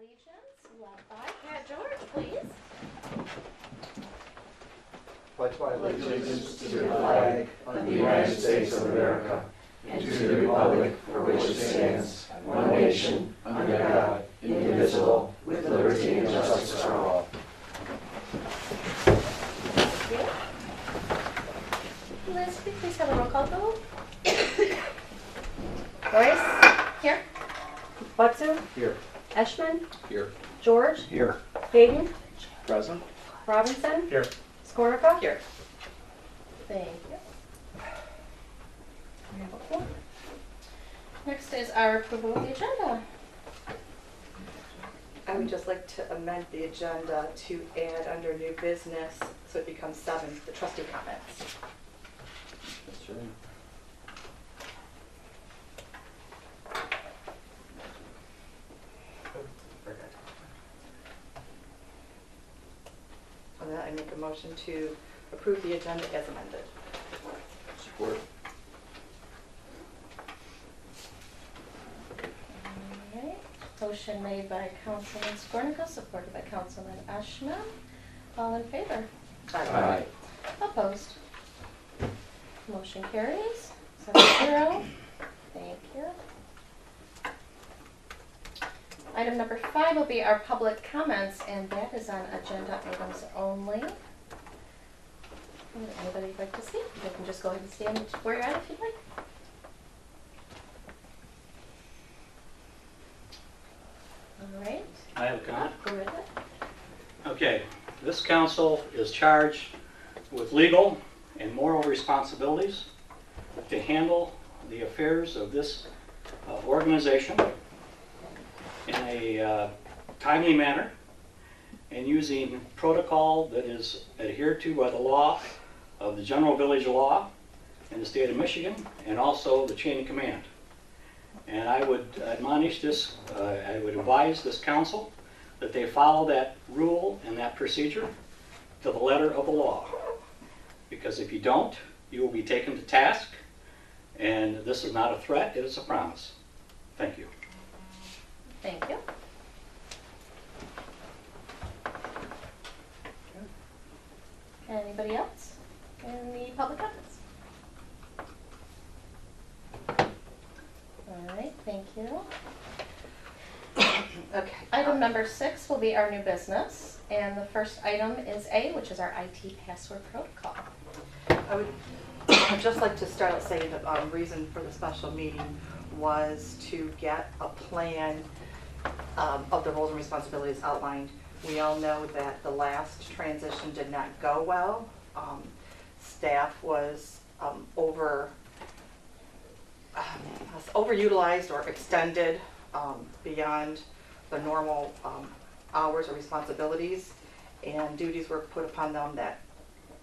allegiance, led by Pat George, please. Pledge my allegiance to the flag of the United States of America and to the republic for which it stands, one nation, under God, indivisible, with liberty and justice for all. Thank you. Liz, could we please have a roll call vote? Royce? Here. Butson? Here. Eschman? Here. George? Here. Hayden? Present. Robinson? Here. Skornica? Here. Thank you. We have a quorum. Next is our approval of the agenda. I would just like to amend the agenda to add under new business, so it becomes 7, the trustee comments. That's right. And then I make a motion to approve the agenda as amended. Support. All right. Motion made by Councilman Skornica, supported by Councilman Eschman. All in favor? Aye. Opposed? Motion carries 7-0. Thank you. Item number 5 will be our public comments, and that is on agenda items only. Would anybody like to speak? You can just go ahead and stand where you're at if you'd like. All right. I have a comment. Go ahead. Okay, this council is charged with legal and moral responsibilities to handle the affairs of this organization in a timely manner and using protocol that is adhered to by the law of the general village law in the state of Michigan and also the chain of command. And I would admonish this, I would advise this council that they follow that rule and that procedure to the letter of the law. Because if you don't, you will be taken to task, and this is not a threat, it is a promise. Thank you. Thank you. Anybody else in the public comments? All right, thank you. Okay. Item number 6 will be our new business, and the first item is A, which is our IT password protocol. I would just like to start out saying the reason for the special meeting was to get a plan of the roles and responsibilities outlined. We all know that the last transition did not go well. Staff was overutilized or extended beyond the normal hours or responsibilities, and duties were put upon them that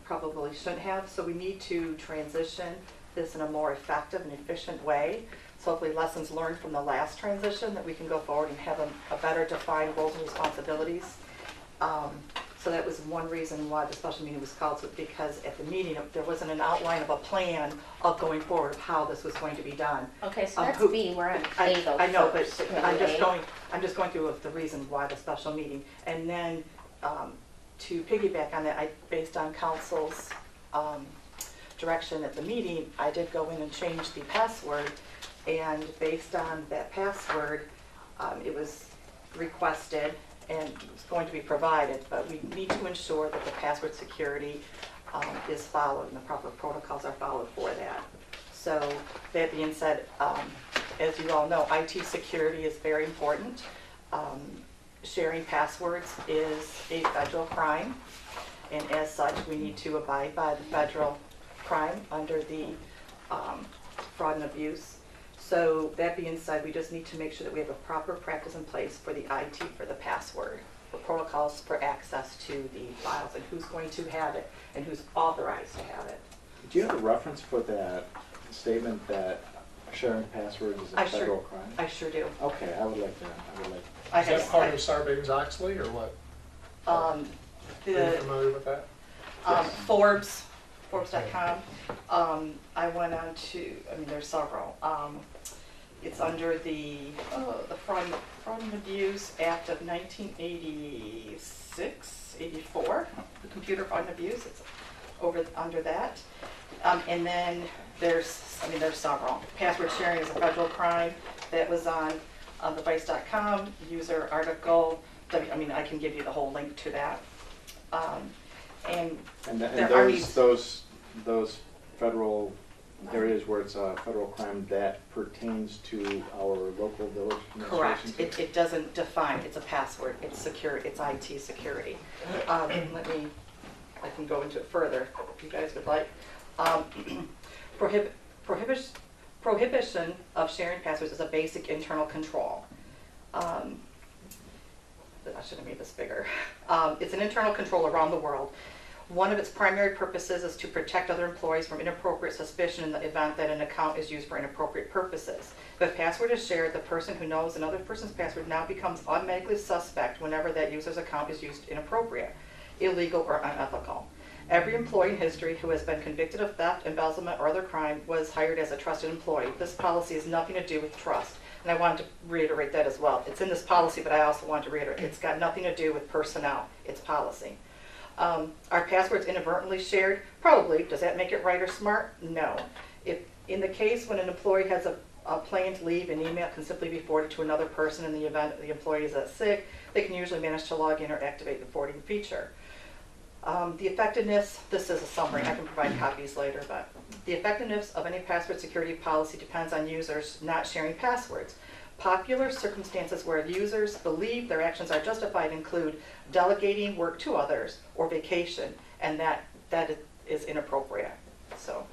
probably shouldn't have. So we need to transition this in a more effective and efficient way. So hopefully lessons learned from the last transition, that we can go forward and have a better defined roles and responsibilities. So that was one reason why the special meeting was called, because at the meeting there wasn't an outline of a plan of going forward of how this was going to be done. Okay, so that's B, we're on A though. I know, but first. I'm just going through the reason why the special meeting. And then to piggyback on that, based on council's direction at the meeting, I did go in and change the password, and based on that password, it was requested and it's going to be provided, but we need to ensure that the password security is followed and the proper protocols are followed for that. So that being said, as you all know, IT security is very important. Sharing passwords is a federal crime, and as such we need to abide by the federal crime under the fraud and abuse. So that being said, we just need to make sure that we have a proper practice in place for the IT, for the password, for protocols for access to the files, and who's going to have it and who's authorized to have it. Do you have a reference for that statement that sharing passwords is a federal crime? I sure do. Okay, I would like to. I Is that part of Sarbanes-Oxley or what? Are you familiar with that? Forbes.com. I went on to, there's several. It's under the Fraud and Abuse Act of 1986, 84, the Computer Fraud and Abuse, it's under that. And then there's several. Password sharing is a federal crime. That was on thevice.com user article. I can give you the whole link to that. And there are those federal areas where it's a federal crime that pertains to our local village correct. administrations? It doesn't define. It's a password. It's secure. It's IT security. I can go into it further if you guys would like. Prohibition of sharing passwords is a basic internal control. I should have made this bigger. It's an internal control around the world. One of its primary purposes is to protect other employees from inappropriate suspicion in the event that an account is used for inappropriate purposes. If a password is shared, the person who knows another person's password now becomes automatically suspect whenever that user's account is used inappropriate, illegal, or unethical. Every employee in history who has been convicted of theft, embezzlement, or other crime was hired as a trusted employee. This policy has nothing to do with trust. And I wanted to reiterate that as well. It's in this policy, but I also want to reiterate, it's got nothing to do with personnel. It's policy. Are passwords inadvertently shared? Probably. Does that make it right or smart? No. If in the case when an employee has a plan to leave, an email can simply be forwarded to another person in the event the employee is sick. They can usually manage to log in or activate the forwarding feature. The effectiveness, this is a summary, I can provide copies later, but the effectiveness of any password security policy depends on users not sharing passwords. Popular circumstances where users believe their actions are justified include delegating work to others or vacation, and that is inappropriate. So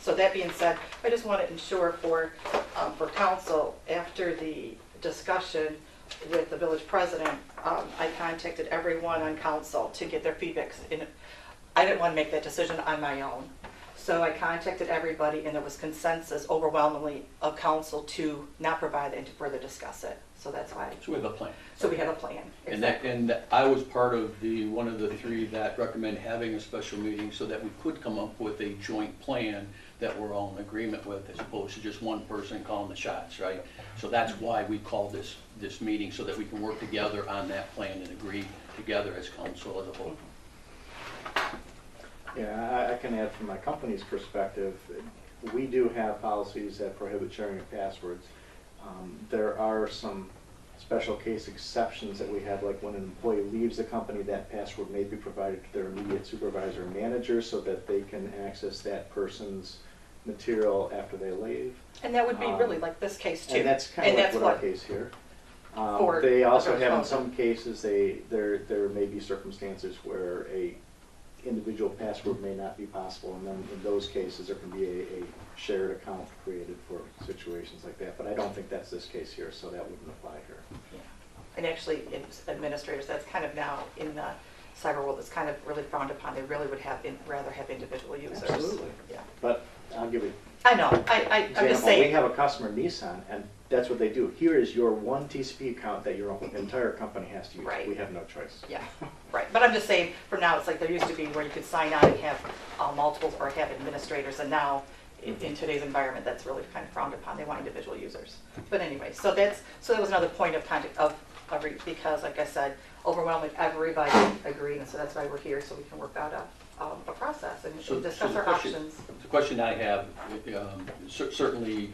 that being said, I just want to ensure for council, after the discussion with the village president, I contacted everyone on council to get their feedback. I didn't want to make that decision on my own. So I contacted everybody, and there was consensus overwhelmingly of council to not provide and to further discuss it. So that's why. So we have a plan. So we have a plan. Exactly. And I was part of one of the three that recommend having a special meeting so that we could come up with a joint plan that we're all in agreement with, as opposed to just one person calling the shots, right? So that's why we called this meeting, so that we can work together on that plan and agree together as council as a whole. Yeah, I can add from my company's perspective, we do have policies that prohibit sharing of passwords. There are some special case exceptions that we have, like when an employee leaves the company, that password may be provided to their immediate supervisor or manager so that they can access that person's material after they leave. And that would be really like this case too. And that's kind of like what our case here. They also have in some cases, there may be circumstances where a individual password may not be possible, and then in those cases there can be a shared account created for situations like that. But I don't think that's this case here, so that wouldn't apply here. Yeah. And actually, administrators, that's kind of now in the cyber world, it's kind of really frowned upon. They really would rather have individual users. Absolutely. Yeah. But I'll give you. I know. I'm just saying. We have a customer, Nissan, and that's what they do. Here is your one TCP account that your entire company has to use. Right. We have no choice. Yeah, right. But I'm just saying, for now, it's like there used to be where you could sign on and have multiples or have administrators, and now in today's environment, that's really kind of frowned upon. They want individual users. But anyway, so that was another point of contact because, like I said, overwhelmingly everybody agreed, and so that's why we're here, so we can work out a process and discuss our options. The question I have, certainly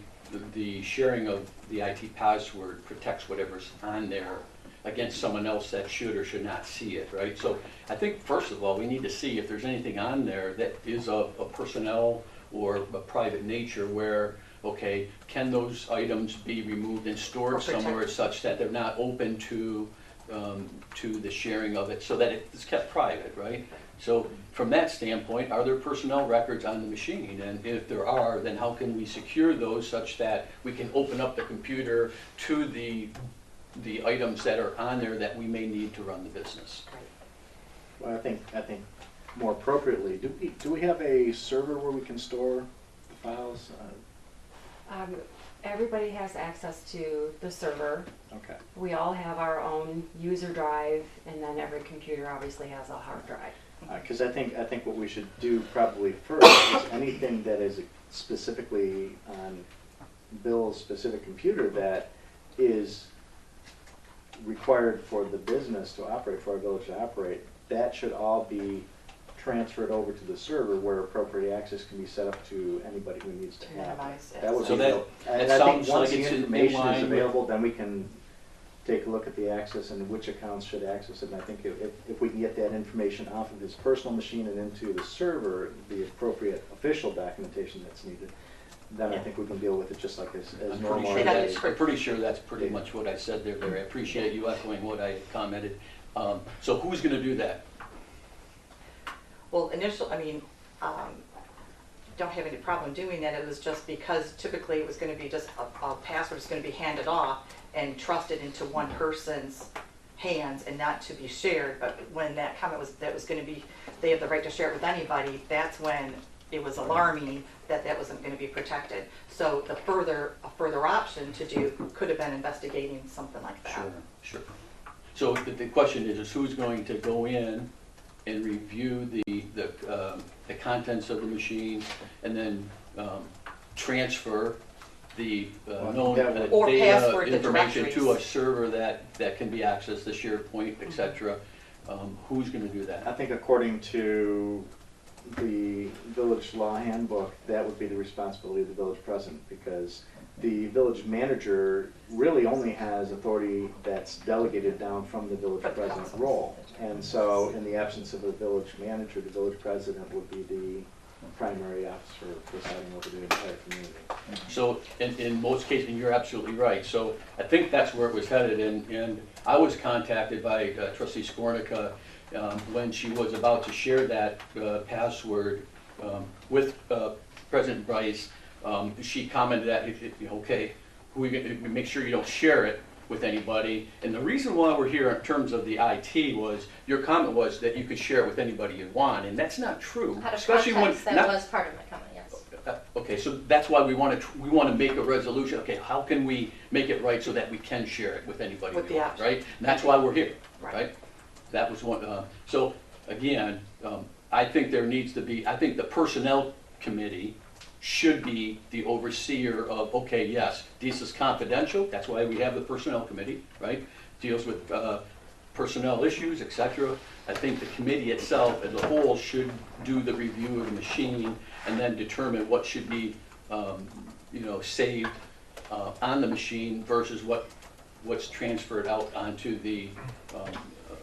the sharing of the IT password protects whatever's on there against someone else that should or should not see it, right? So I think, first of all, we need to see if there's anything on there that is of a personnel or a private nature where, okay, can those items be removed and stored somewhere such that they're not open to the sharing of it, so that it's kept private, right? So from that standpoint, are there personnel records on the machine? And if there are, then how can we secure those such that we can open up the computer to the items that are on there that we may need to run the business? Well, I think more appropriately, do we have a server where we can store the files? Everybody has access to the server. Okay. We all have our own user drive, and then every computer obviously has a hard drive. Because I think what we should do probably first is anything that is specifically on Bill's specific computer that is required for the business to operate, for our village to operate, that should all be transferred over to the server where appropriate access can be set up to anybody who needs to To have minimize it. That would So be that- and it I think sounds once like the it's in information line is with- available, then we can take a look at the access and which accounts should access it. And I think if we can get that information off of his personal machine and into the server, the appropriate official documentation that's needed, then I think we can deal with it just like as I'm normal. pretty sure that's pretty much what I said there, Larry. I appreciate you echoing what I commented. So who's gonna do that? Well, don't have any problem doing that. It was just because typically it was going to be just a password is going to be handed off and trusted into one person's hands and not to be shared. But when that comment was that was going to be, they have the right to share it with anybody, that's when it was alarming that that wasn't going to be protected. So a further option to do could have been investigating something like that. Sure. So the question is who's going to go in and review the contents of the machine and then transfer the known Or data password the information to a directories. server that can be accessed, the SharePoint, et cetera. Who's going to do I that? think according to the village law handbook, that would be the responsibility of the village president, because the village manager really only has authority that's delegated down from the village But the president council. role. And so in the absence of a village manager, the village president would be the primary officer presiding over the entire community. So in most cases, and you're absolutely right, so I think that's where it was headed, and I was contacted by trustee Skornica when she was about to share that password with President Bryce. She commented that, okay, make sure you don't share it with anybody. And the reason why we're here in terms of the IT was, your comment was that you could share it with anybody you want, and that's not true. Out of Especially when context, that was part of my comment, yes. Okay, so that's why we want to make a resolution. Okay, how can we make it right so that we can share it with anybody With we the want, option. right? And that's why we're here, Right. right? That was one. So again, I think there needs to be. I think the personnel committee should be the overseer of. Okay, yes, this is confidential. That's why we have the personnel committee, right? Deals with personnel issues, etc. I think the committee itself, as a whole, should do the review of the machine and then determine what should be, saved on the machine versus what's transferred out onto the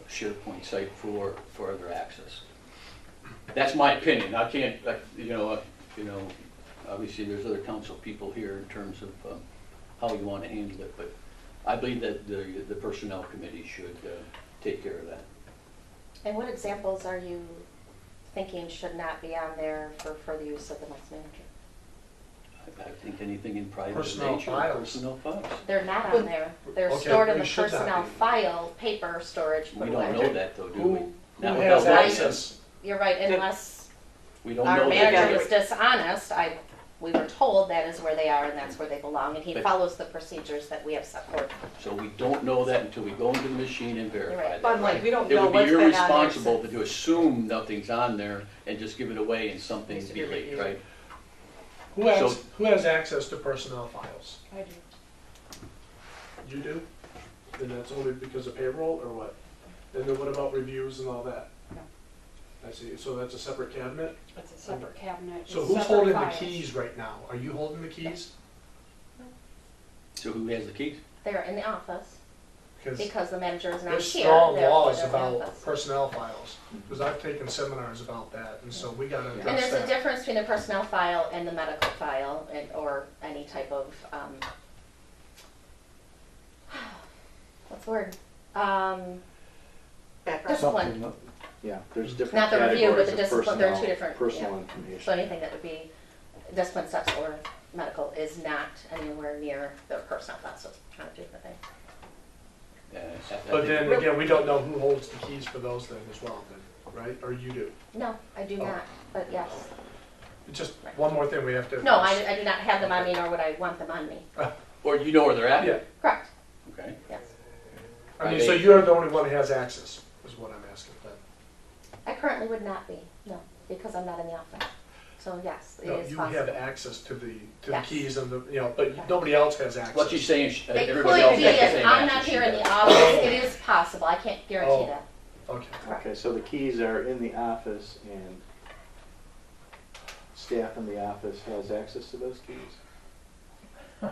SharePoint site for other access. That's my opinion. I can't, obviously there's other council people here in terms of how you want to handle it, but I believe that the personnel committee should take care of that. And what examples are you thinking should not be on there for the use of the next manager? I think anything in private Personnel nature, files. personnel files. They're not on there. They're Okay, stored in they the should not personnel be. file, paper storage, put We away. don't know that though, do we? Who Not has without access? You're right, unless We don't our know manager that. was dishonest, we were told that is where they are and that's where they belong, and he But- follows the procedures that we have set forth. So we don't know that until we go into the machine and verify Right. that. But I'm like, we don't It know would what's be been on there irresponsible since. to assume nothing's on there and just give it away and something Needs to be be leaked, reviewed. right? Who has access to personnel files? I do. You do? And that's only because of payroll or what? And then what about reviews and all that? No. I see, so that's a separate cabinet? It's a separate cabinet. So with who's separate holding the files. keys right now? Are you holding the keys? So who has the keys? They're in the office, Because because the manager is not there's here. strong therefore laws they're in the about office. personnel files, because I've taken seminars about that, and so we gotta And address there's a that. difference between the personnel file and the medical file, or any type of, what's the word? Background. Discipline. Yeah, there's different Not the review, but categories the of discipline, there are two personnel, different, personal yeah. information. So anything that would be discipline steps or medical is not anywhere near the personnel file, so it's kind of different thing. But then again, we don't know who holds the keys for those things as well, then, right? Or you do? No, I do Oh. not, but yes. Just one more thing we have to. No, I do not have them on me, nor would I want them on me. Or you know where they're at? Yeah, Correct, Okay. yes. I mean, so you're the only one who has access, is what I'm asking, but. I currently would not be, no, because I'm not in the office. So yes, it No, is you possible. have access to the Yes. keys and the, but nobody else has access. What she's saying, It everybody could else be, has the if same I'm not access here she in the does. office, it is possible, I can't guarantee Oh. that. Okay. Okay, so the keys are in the office and staff in the office has access to those keys?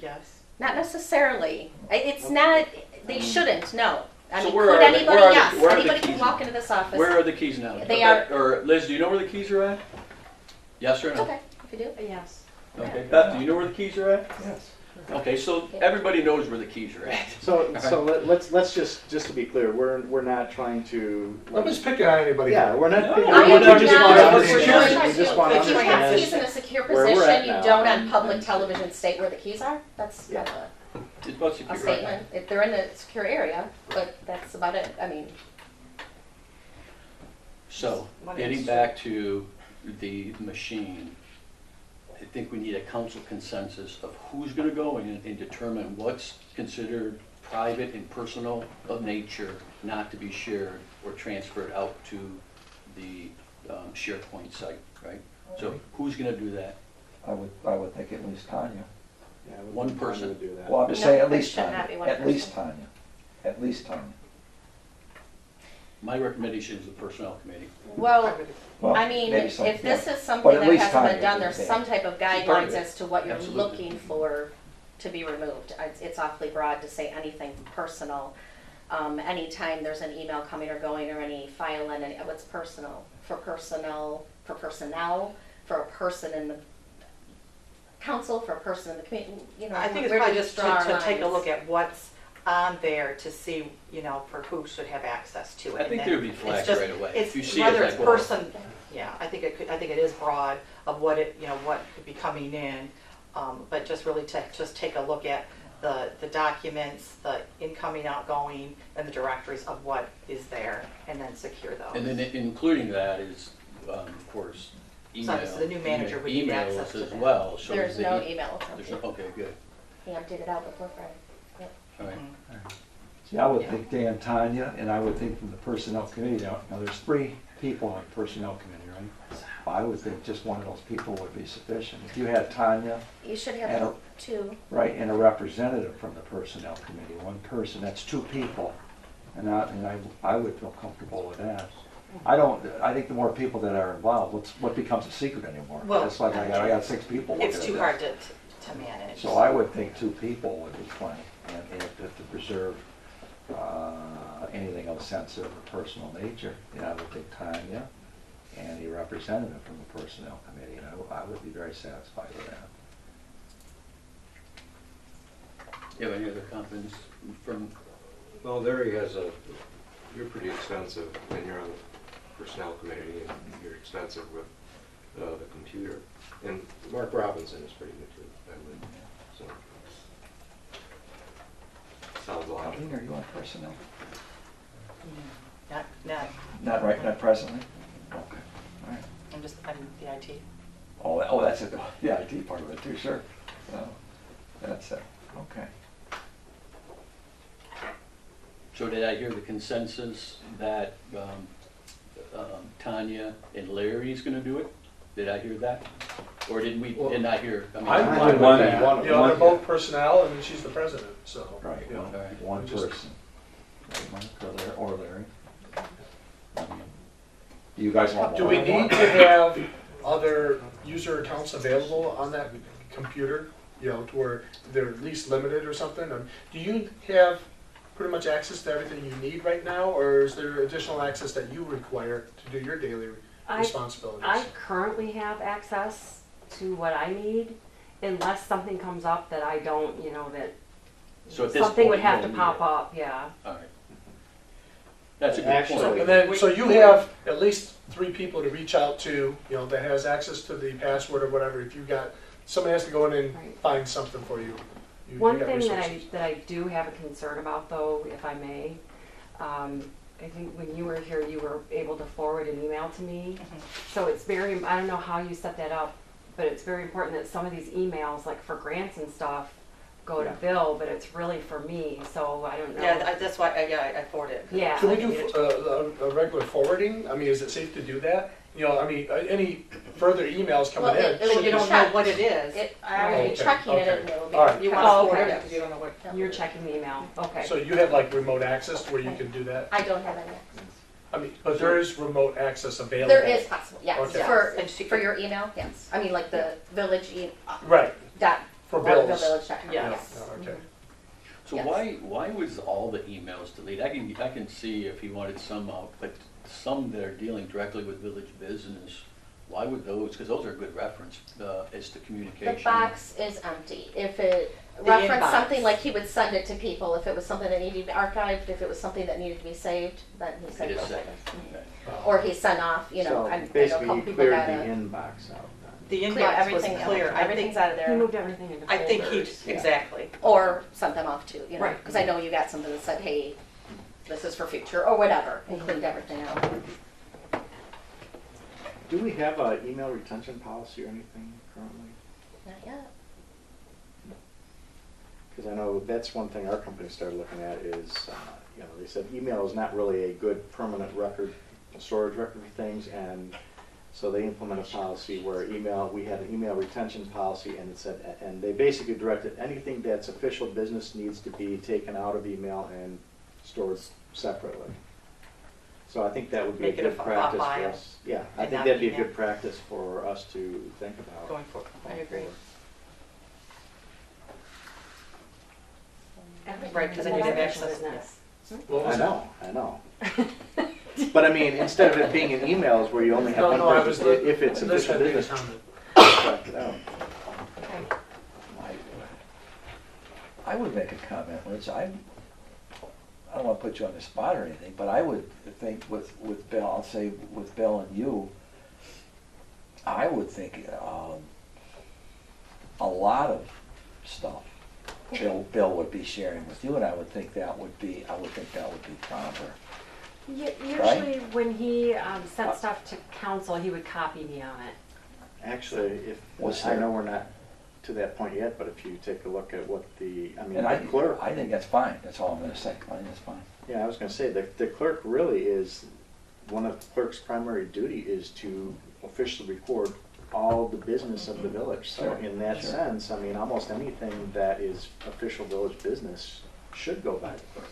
Yes. Not necessarily, it's not, they shouldn't, no. I So mean, where could are they? anybody, Where are the- yes, where are the anybody can keys walk now? into this office. Where are the keys now? They are- Or Liz, do you know where the keys are at? Yes or It's no? okay, if you do. Yes. Okay, Beth, do you know where the keys are at? Yes. Okay, so everybody knows where the keys are at. Let's just to be clear, we're not trying to. Nobody's picking on anybody. Yeah, we're not. No, picking no, on we're you, not we just picking want on to you. understand. We just want to If you have understand. keys in a secure where we're at position, you now. don't on public television state where the keys are, that's Yeah. kind of It's about a secure. statement. If they're in a secure area, but that's about it, I mean. So, One getting is- back to the machine, I think we need a council consensus of who's gonna go in and determine what's considered private and personal of nature, not to be shared or transferred out to the SharePoint site, right? So who's gonna do that? I would think at least Tanya. Yeah, I would One think Tanya person. would do that. Well, I'm just No, saying at it least should not Tanya, be one at least person. Tanya, at least Tanya. My recommendation is the personnel committee. Well, Well, I mean, maybe some- if this yeah. is But something at that least hasn't been Tanya done, would there's be some type of part of guidelines it. as to what you're Absolutely. looking for to be removed. It's awfully broad to say anything personal. Anytime there's an email coming or going or any file in, what's personal? For personnel, for personnel, for a person in the council, for a person in the community, you know. I think it's where do probably we just draw our to take a lines? look at what's on there to see, for who should have access to it. I And think then there would be it's flags just- right away. It's If you see it whether as it's I go. person, yeah, I think it is broad of what what could be coming in. But just really just take a look at the documents, the incoming, outgoing, and the directories of what is there, and then secure those. And then including that is, of course, email. So the new manager would need access Emails to as that. well. So There's the no e- email. There's no, okay, good, He emptied it out before Friday. Yep. all right. See, I would think Dan, Tanya, and I would think from the personnel committee, now there's 3 people on the personnel committee, right? I would think just one of those people would be sufficient. If you had Tanya, You should And have 2. right, and a representative from the personnel committee, one person, that's 2 people. And I would feel comfortable with that. I think the more people that are involved, what becomes a secret anymore? Well, It's like I got 6 people looking at It's too this. hard to manage. So I would think 2 people would be plenty, and to preserve anything of sensitive or personal nature, I would think Tanya and a representative from the personnel committee, and I would be very satisfied with that. You have any other comments from, Well, Larry you're pretty extensive, and you're on the personnel committee, and you're extensive with the computer. And Mark Robinson is pretty good too, I would, so. Sounds logical. Colleen, are you on personnel? Not, Not right, not presently? Okay, all right. I'm the IT. Oh, that's it, the IT part of it too, sure. No, that's it, okay. so did I hear the consensus that Tanya and Larry's gonna do it? Did I hear that? Or didn't I hear? I mean, I'm Tanya fine with one- that. one- They're both personnel, and she's the president, so. Right, you know. one just- person. Right, Mike or Larry. Do you guys want Do more we than one? need to have other user accounts available on that computer, to where they're at least limited or something? Do you have pretty much access to everything you need right now, or is there additional access that you require to do your daily responsibilities? I currently have access to what I need, unless something comes up that I don't, that So at this something would point, have you to don't pop need it. up, yeah. All right. That's a good Actually- So, point. and then, so you have at least 3 people to reach out to, that has access to the password or whatever. If you've got, somebody has to go in and Right. find something for you. You One got thing resources. that I do have a concern about though, if I may, I think when you were here, you were able to forward an email to me. So it's I don't know how you set that up, but it's very important that some of these emails, like for grants and stuff, go to Yeah. Bill, but it's really for me, so I don't know. Yeah, that's why, I forwarded it. Yeah. Can we do a regular forwarding? I mean, is it safe to do that? You know, I mean, any further emails coming Well, in? it But would you be don't know checked. what it is. I would be Okay, checking it okay. and it would All right. be. You Yeah. want to Oh, forward okay. it because you don't know what. You're checking the email, okay. So you have like remote access where you can do that? I don't have any access. I mean, but there is remote access available? There is possible, yes, Okay. And she for can- your email, yes. I mean, like the village, Right, dot, for Ortonville bills. Village, dot com, Yeah. yes. Oh, okay. So Yes. why was all the emails deleted? I can see if he wanted some out, but some that are dealing directly with village business, why would those, because those are good reference as to communication. The box is empty. If it The referenced inbox. something, like he would send it to people, if it was something that needed to be archived, if it was something that needed to be saved, then he It sent is those safe. items. Okay. Or he sent off, you know, So I know a basically, couple you people cleared got the a. inbox out The Clear inbox was everything, clear. I everything's think, out of He there. moved everything into I think he, folders. exactly. Or sent them off too, you know, Right. because I know you got something that said, hey, this is for future, or whatever, and cleaned everything out. then. Do we have an email retention policy or anything currently? Not yet. Because I know that's one thing our company started looking at is, you know, they said email is not really a good permanent record, storage record for things, and so they implemented a policy where we had an email retention policy, and it said, and they basically directed anything that's official business needs to be taken out of email and stored separately. So I think that would be a Make it a good practice for file us. Yeah, I and think not that'd be a email. good practice for us to think about. Going forward, I agree. forward. Right, 'cause then you'd have access, Business. What was I know. But I mean, instead of it being in emails where you only have one No, I person, was, if it's Liz official had made a business, comment. check it out. I would make a comment, Liz. I don't want to put you on the spot or anything, but I would think with Bill, I'll say with Bill and you, I would think a lot of stuff Bill would be sharing with you, and I would think that would be proper. Usually when he sent stuff to council, he would copy me on it. Actually, Was I there- know we're not to that point yet, but if you take a look at what And the clerk, I think that's fine, that's all I'm gonna say, I think that's fine. yeah, I was gonna say, the clerk really is, one of the clerk's primary duty is to officially record all the business of the village. So Sure, in that sure. sense, I mean, almost anything that is official village business should go by the clerk.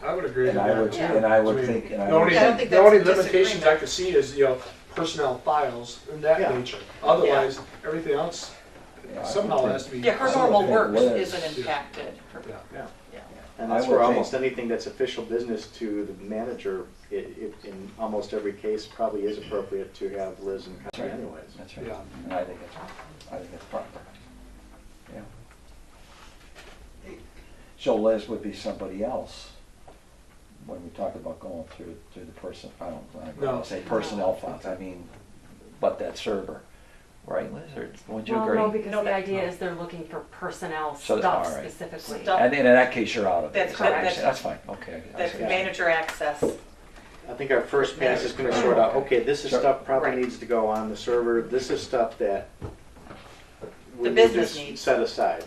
I would agree with And I would, that. and I would I mean, think, and I The only, would Yeah, I don't think the only that's a limitations I disagreement. could see is, you know, personnel files and that Yeah. nature. Otherwise, everything else Yeah, I would somehow think- has to be. Yeah, her normal work Liz. isn't impacted. Yeah. Yeah. Yeah. And I that's would where think- almost anything that's official business to the manager, it in almost every case, probably is appropriate to have Liz and That's Connie right. anyways. That's right, Yeah. and I think it's proper. Yeah. So Liz would be somebody else when we talk about going through the person, I don't want No. to say personnel files, I mean, but that server, right, Liz, or would you Well, agree? no, because No, the that- idea is they're looking for personnel So, stuff all right. specifically. Stuff. And in that case, you're out of it. That's is what you're correct. saying. That's fine, okay. I That's see what you're saying. manager access. I think our first pass is gonna sort out, okay, this is Sure. stuff probably Right. needs to go on the server, this is stuff that we The need business to needs. set aside.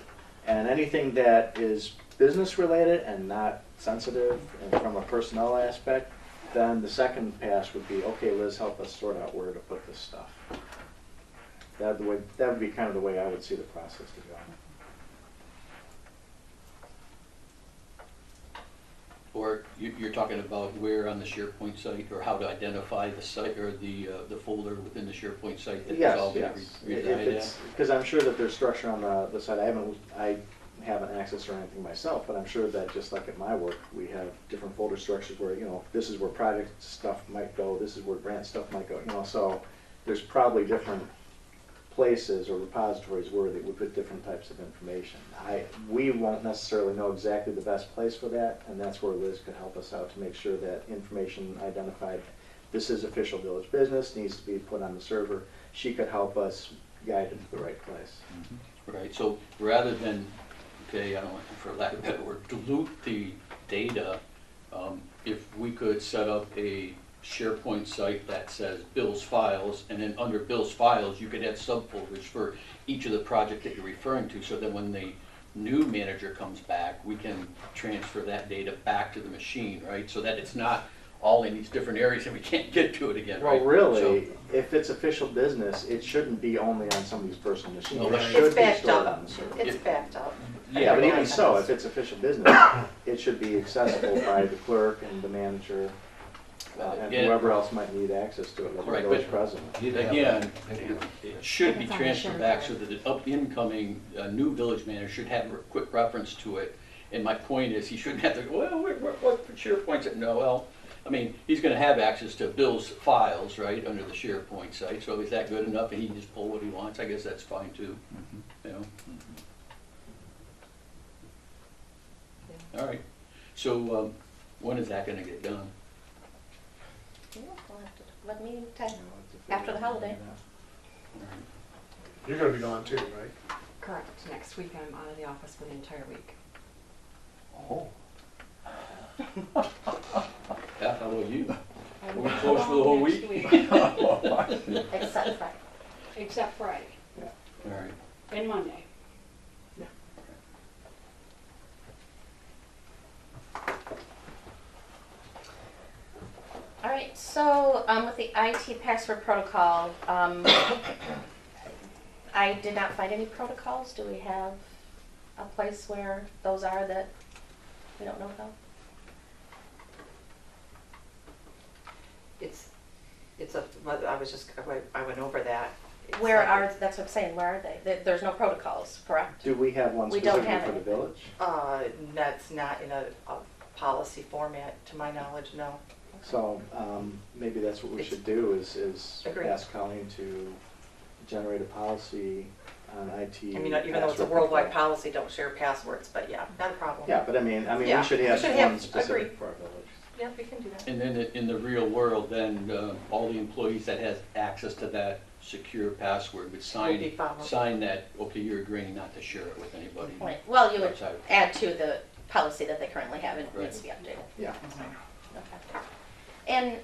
And anything that is business related and not sensitive and from a personnel aspect, then the second pass would be, okay, Liz, help us sort out where to put this stuff. That would be kind of the way I would see the process to go. Or you're talking about where on the SharePoint site, or how to identify the site, or the folder within the SharePoint site that is all going to reside at? Because I'm sure that there's structure on the site, I haven't access or anything myself, but I'm sure that just like at my work, we have different folder structures where, you know, this is where project stuff might go, this is where grant stuff might go, you know, so there's probably different places or repositories where they would put different types of information. We won't necessarily know exactly the best place for that, and that's where Liz could help us out to make sure that information identified, this is official village business, needs to be put on the server. She could help us guide them to the right place. Right, so rather than, okay, I don't want, for lack of a better word, dilute the data, if we could set up a SharePoint site that says Bill's Files, and then under Bill's Files, you could add subfolders for each of the project that you're referring to, so that when the new manager comes back, we can transfer that data back to the machine, right? So that it's not all in these different areas and we can't get to it again, Well, right? really, So- if it's official business, it shouldn't be only on somebody's personal machine. No, It right. should It's be backed stored up. on the server. It's backed up. Yeah, but even Yeah. so, if it's official business, it should be accessible by the clerk and the manager, and Yeah. whoever else might need access to it, like the Right, village but- president. Again, it should be It's on the transferred share back drive. so that the incoming new village manager should have a quick reference to it. And my point is, he shouldn't have to, go, well, what SharePoint's it? No, well, I mean, he's gonna have access to Bill's files, right, under the SharePoint site, so is that good enough and he can just pull what he wants? I guess that's fine too, you know? All right, so when is that gonna get done? Yeah, we'll have to, what meeting time? After the holiday. All right. You're gonna be gone too, right? Correct. Next week I'm out of the office for the entire week. Oh. Yeah, how about you? Are we closed for the whole week? Except Friday. Except Friday All right. and Monday. All right, so with the IT password protocol, I did not find any protocols. Do we have a place where those are that we don't know about? I went over that. It's Where like- are, that's what I'm saying, where are they? There's no protocols, correct? Do we have one We don't specifically have for the any. village? That's not in a policy format, to my knowledge, no. So maybe that's what we should do is Agreed. ask Colleen to generate a policy on IT. I mean, even though it's a password worldwide control. policy, don't share passwords, but yeah, not a problem. Yeah, but I mean, Yeah, we should we have should have- one specific agreed. for our village. Yeah, we can do that. And then in the real world, then all the employees that has access to that secure password would Will sign, be followed. sign that, okay, you're agreeing not to share it with anybody. Right. Well, you would outside. add to the policy that they currently have and it Right. needs to be updated. Yeah. Okay. And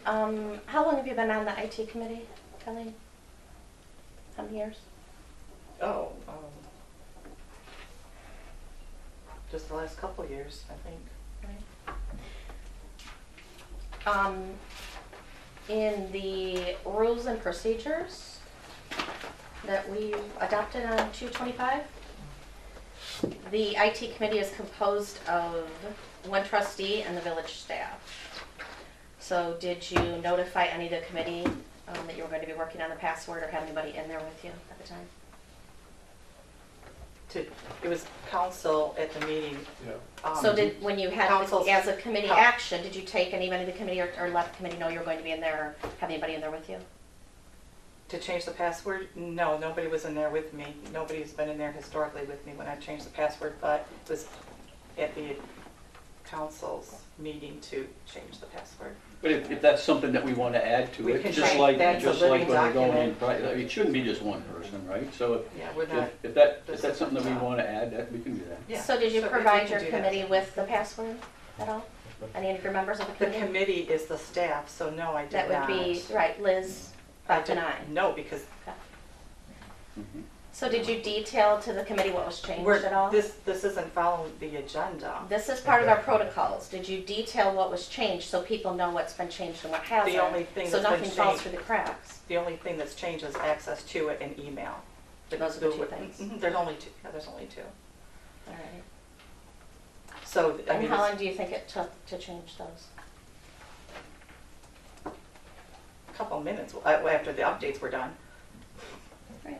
how long have you been on the IT committee, Colleen? How many years? Oh, just the last couple of years, I think. In the rules and procedures that we adopted on 2/25, the IT committee is composed of one trustee and the village staff. So did you notify any of the committee that you were going to be working on the password or have anybody in there with you at the time? It was council at the meeting. Yeah. So did, when you had, council's- as a committee coun- action, did you take anybody in the committee or let the committee know you were going to be in there, or have anybody in there with you? To change the password? No, nobody was in there with me. Nobody's been in there historically with me when I changed the password, but it was at the council's meeting to change the password. But if that's something that we want to add to We it, can just change- like, that's a just like living when we're going in, document. it shouldn't be just one person, right? So Yeah, we're not. if that's something that we want to add, that we can do that. Yeah. So did you So we provide can your do that. committee with the password at all? Any of your members of the The committee? committee is the staff, so no, I did That not. would be, right, Liz, Beth, and I. No, because Mhm. So did you detail to the committee what was changed we're, at all? this isn't following the agenda. This is part of our protocols. Did you detail what was changed so people know what's been changed and what hasn't? The only thing So that's been nothing falls changed- through the cracks. The only thing that's changed is access to it and email. Those are the two things. Mhm, There's only two, yeah, there's only two. All right. So, I And mean, how long do you think it took to change those? a couple minutes after the updates were done. Right.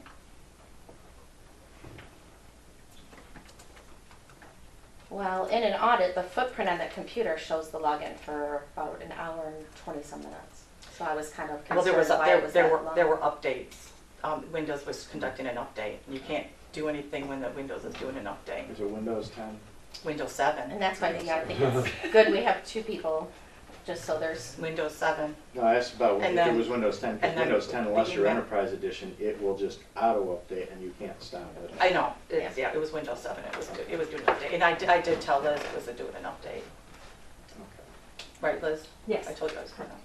Well, in an audit, the footprint on that computer shows the login for about an hour and 20-some minutes. So I was kind of Well, concerned why it was that long. there were updates. Windows was conducting an update. You can't do anything when the Windows is doing an update. Is it Windows 10? Windows 7. And that's why I think it's good we have two people, just so there's, Windows 7. No, I asked about And if it then- was Windows 10, because and then Windows 10, the unless you're email. Enterprise Edition, it will just auto-update and you can't stop it. I know, yeah, it was Windows 7. It was doing an update. And I did tell Liz it was doing an update. Okay. Right, Liz? Yes. I told you I was doing an update.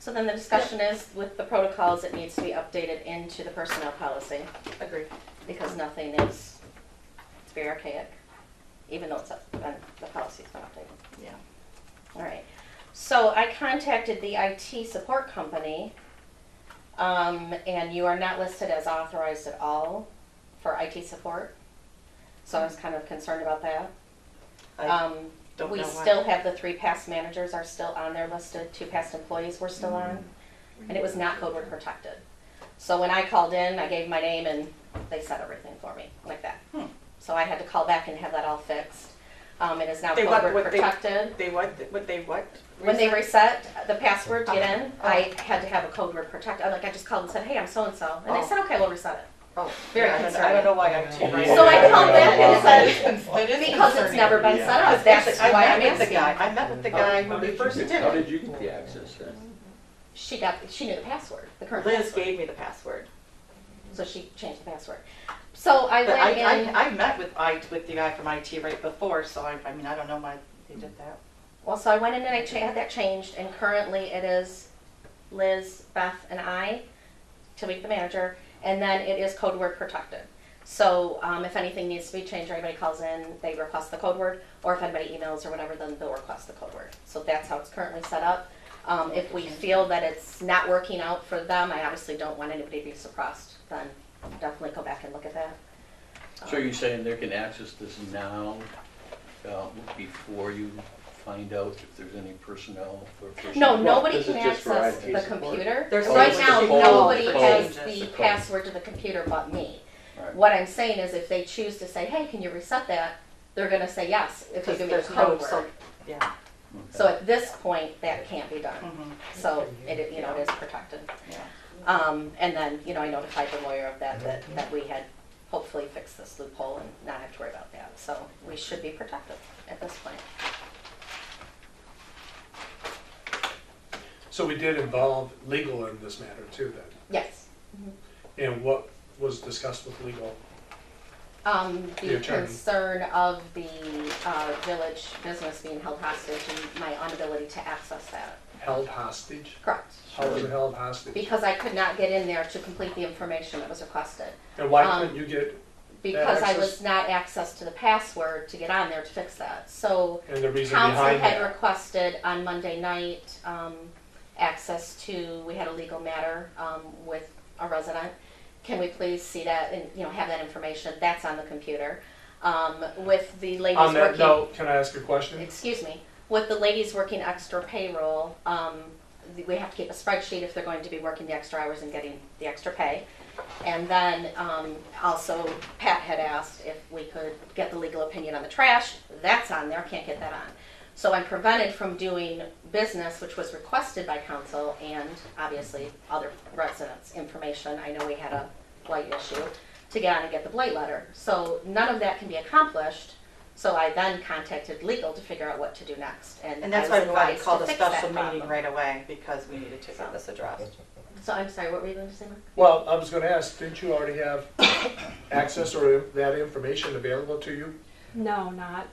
So then the discussion is, with the protocols, it needs to be updated into the personnel policy, Agree. because nothing is, it's very archaic, even though the policy's been updated. Yeah. All right. So I contacted the IT support company, and you are not listed as authorized at all for IT support. So I was kind of concerned about that. I don't We know why. still have the 3 past managers are still on there listed, 2 past employees were still on, and it was not code word protected. So when I called in, I gave my name and they said everything for me, like that. So I had to call back and have that all fixed. It is now They code what- word what they- protected. They what? When they reset the password to get in, Oh. I had to have a code word protected. I just called and said, hey, I'm so-and-so. And they Oh. said, okay, we'll reset it. Oh, Very yeah, I concerning. don't know why I'm too right. So I called back and That said, is because it's concerning. never been set up, that's I why met I'm with the asking. guy. I met with the guy when we first did How it. did you get the access then? She knew the password, the current Liz password. gave me the password. So she changed the password. So I But went in, I met with the guy from IT right before, so I mean, I don't know why they did that. well, so I went in and I had that changed, and currently it is Liz, Beth, and I, to be the manager, and then it is code word protected. So if anything needs to be changed or anybody calls in, they request the code word, or if anybody emails or whatever, then they'll request the code word. So that's how it's currently set up. If we feel that it's not working out for them, I obviously don't want anybody to be suppressed, then definitely go back and look at that. So you're saying they can access this now, before you find out if there's any personnel for? No, Well, nobody this is can just for access IT the support. computer. There's Right always now, the code nobody for has changes. the The code. password to the computer but me. Right. What I'm saying is if they choose to say, hey, can you reset that, they're gonna say yes, if you Because give me the there's no, code so, word. yeah. So at this point, that can't be done. Mhm. So it is protected. Yeah. And then, I notified the lawyer of that we had hopefully fixed this loophole and not have to worry about that. So we should be protected at this point. So we did involve legal in this matter too then? Yes. And what was discussed with legal? The The attorney. concern of the village business being held hostage and my inability to access that. Held hostage? Correct. How was it held hostage? Because I could not get in there to complete the information that was requested. And why um, couldn't you get, Because I access? was not access to the password to get on there to fix that. So and the reason council behind had that? requested on Monday night access to, we had a legal matter with a resident. Can we please see that and, have that information? That's on the computer. With the ladies On that working, note, can I ask a question? excuse me, with the ladies working extra payroll, we have to keep a spreadsheet if they're going to be working the extra hours and getting the extra pay. And then also Pat had asked if we could get the legal opinion on the trash. That's on there, can't get that on. So I'm prevented from doing business, which was requested by council and obviously other residents' information. I know we had a blight issue to get on and get the blight letter. So none of that can be accomplished. So I then contacted legal to figure out what to do next. And that's I why was we wanted to advised call a fix that special meeting problem. right away, because we needed to get this addressed. So I'm sorry, what were you going to say, Mark? Well, I was gonna ask, didn't you already have access or that information available to you No, not,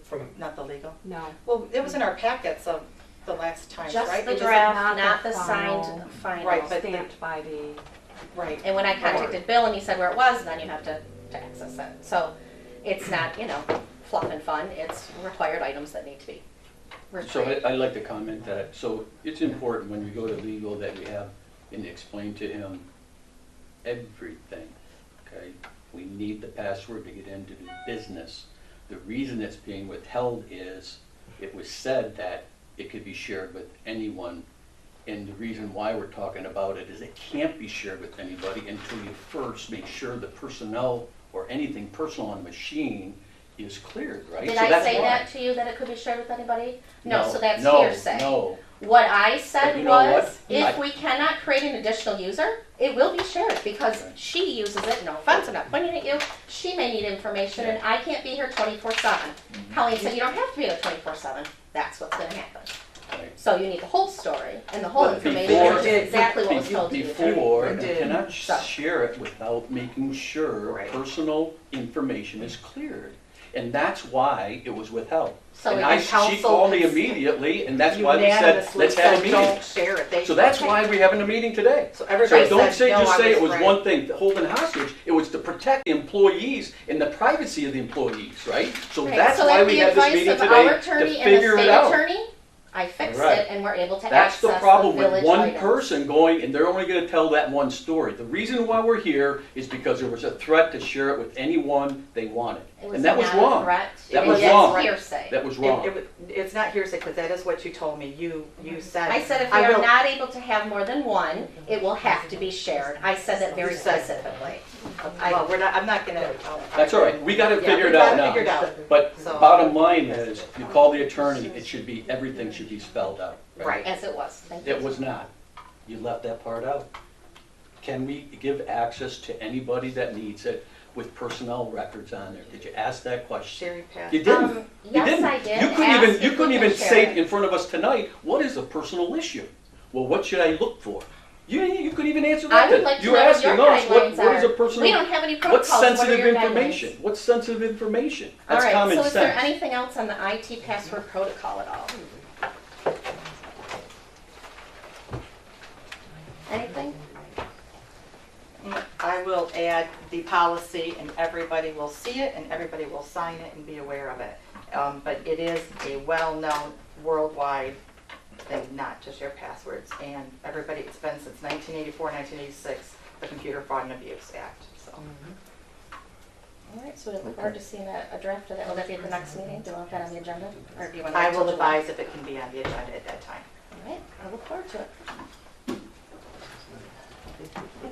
from, Not the legal. no. Well, it was in our packets of the last time, right? Just It the was- draft, not not the the signed final. Right, but- Stamped by the, Right. And when I contacted Bill and he said where it was, then you have to access it. So it's not, fluff and fun, it's required items that need to be So retrieved. I'd like to comment that, so it's important when we go to legal that we have and explain to him everything, okay? We need the password to get into the business. The reason it's being withheld is it was said that it could be shared with anyone. And the reason why we're talking about it is it can't be shared with anybody until you first make sure the personnel or anything personal on the machine is cleared, right? Did So I that's say why. that to you, that it could be shared with anybody? No, so that's no, hearsay. No, What I But said you know was, what? if I- we cannot create an additional user, it will be shared because Okay. she uses it, no offense, I'm not pointing at you. She may need information and I can't be here 24/7. Colleen said, you don't have to be there 24/7. That's what's gonna happen. right. So you need the whole story and the whole Well, information, before- which is exactly what was told to you. Before, You you did. cannot So- share it without making sure Right. personal information is cleared. And that's why it was withheld. So And again, she council called me has immediately, and that's why we said, unanimously let's have a said, meeting. don't share it. They- So that's Okay. why we're having a meeting today. So So everybody don't said, say, no, just I say it was right. one thing, holding hostage. It was to protect the employees and the privacy of the employees, right? So Right, that's so why at we the had this advice meeting of our today to attorney and the figure it state out. attorney, I fixed Right. it and we're able to That's access the the problem with village one items. person going, and they're only gonna tell that one story. The reason why we're here is because there was a threat to share it with anyone they wanted. It was And that was not a wrong. threat. That It was is wrong. hearsay. That was wrong. It's not hearsay, because that is what you told me. You said. I said if we I are will- not able to have more than one, it will have to be shared. I said that very You said- specifically. Well, I'm not gonna. That's all right, we got it Yeah, figured we got out it now. figured out. But So- bottom line is, you call the attorney, it should be, everything should be spelled out. Right. As it was. Thank you. It was not. You left that part out. Can we give access to anybody that needs it with personnel records on there? Did you ask that question? Sherry passed. You didn't. You Yes, didn't. I did. You couldn't Ask even, if you we couldn't can even share say it. in front of us tonight, what is a personal issue? Well, what should I look for? You couldn't even answer that. I would like to You know were what asking your us, guidelines what is a are. personal? We don't have any What's protocols. What are sensitive your guidelines? information? What's sensitive information? All That's right, common so is there sense. anything else on the IT password protocol at all? Anything? I will add the policy, and everybody will see it, and everybody will sign it and be aware of it. But it is a well-known worldwide thing, not to share passwords. And everybody, it's been since 1984, 1986, the Computer Fraud and Abuse Act, so. All right, so we look forward to seeing a draft of that. Will that be at the next meeting? Do you want that on the agenda? Or do you want to I wait till will July? advise if it can be on the agenda at that time. All right, I look forward to it.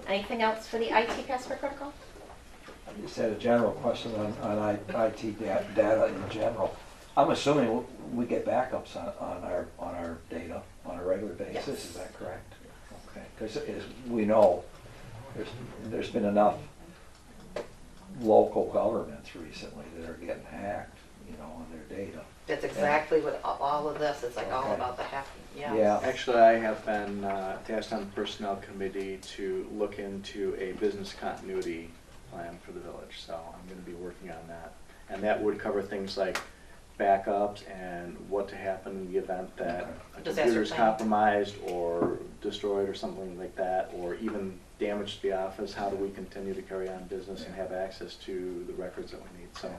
Anything else for the IT password protocol? I just had a general question on IT data in general. I'm assuming we get backups on our data on a regular basis, Yes. is that correct? Okay, because as we know, there's been enough local governments recently that are getting hacked, on their data. That's exactly what all of this, it's like all Okay. about the hacking, yeah. Yeah. Actually, I have been tasked on the Personnel Committee to look into a business continuity plan for the village, so I'm going to be working on that. And that would cover things like backups and what to happen in the event that a Disaster computer is plan. compromised or destroyed or something like that, or even damage to the office. How do we continue to carry on business and have access to the records that we need? So.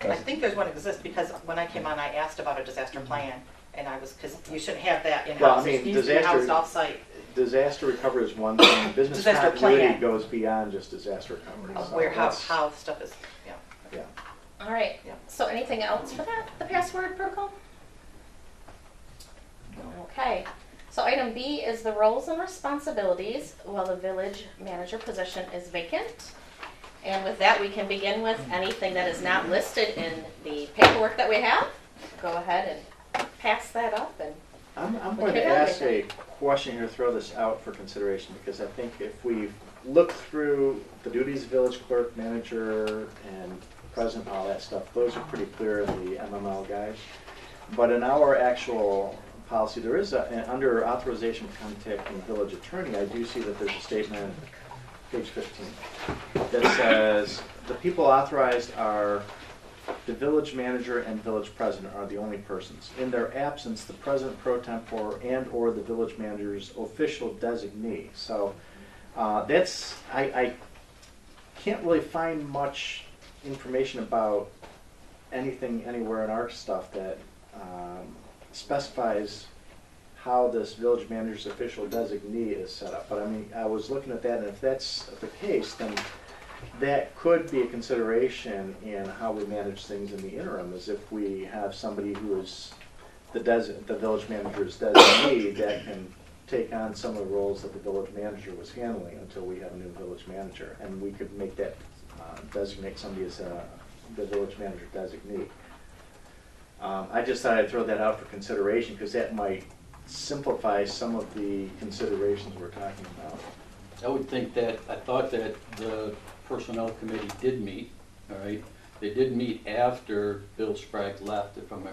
I think there's one exists, because when I came on, I asked about a disaster plan, and I was, because you shouldn't have that Well, in-house, I mean, it needs to be housed disaster- off-site. Disaster recovery is one thing. Business Disaster continuity plan. goes beyond just disaster recovery. Of So where, how that's- stuff is, yeah. Yeah. All right, Yeah. so anything else for that, the password protocol? Okay, so item B is the roles and responsibilities while the village manager position is vacant. And with that, we can begin with anything that is not listed in the paperwork that we have. Go ahead and pass that up and, I'm We going to could ask everything. a question here, throw this out for consideration, because I think if we look through the duties of village clerk, manager, and president, all that stuff, those are pretty clear in the MML guide. But in our actual policy, there is under authorization for contacting the village attorney, I do see that there's a statement, page 15, that says, the people authorized are the village manager and village president are the only persons. In their absence, the president pro tempore and/or the village manager's official designee. So that's, I can't really find much information about anything anywhere in our stuff that specifies how this village manager's official designee is set up. But I mean, I was looking at that, and if that's the case, then that could be a consideration in how we manage things in the interim, is if we have somebody who is the village manager's designee that can take on some of the roles that the village manager was handling until we have a new village manager. And we could make that, designate somebody as the village manager designee. I just thought I'd throw that out for consideration, because that might simplify some of the considerations we're talking about. I would think that, I thought that the Personnel Committee did meet, all right? They did meet after Bill Sprague left, if I'm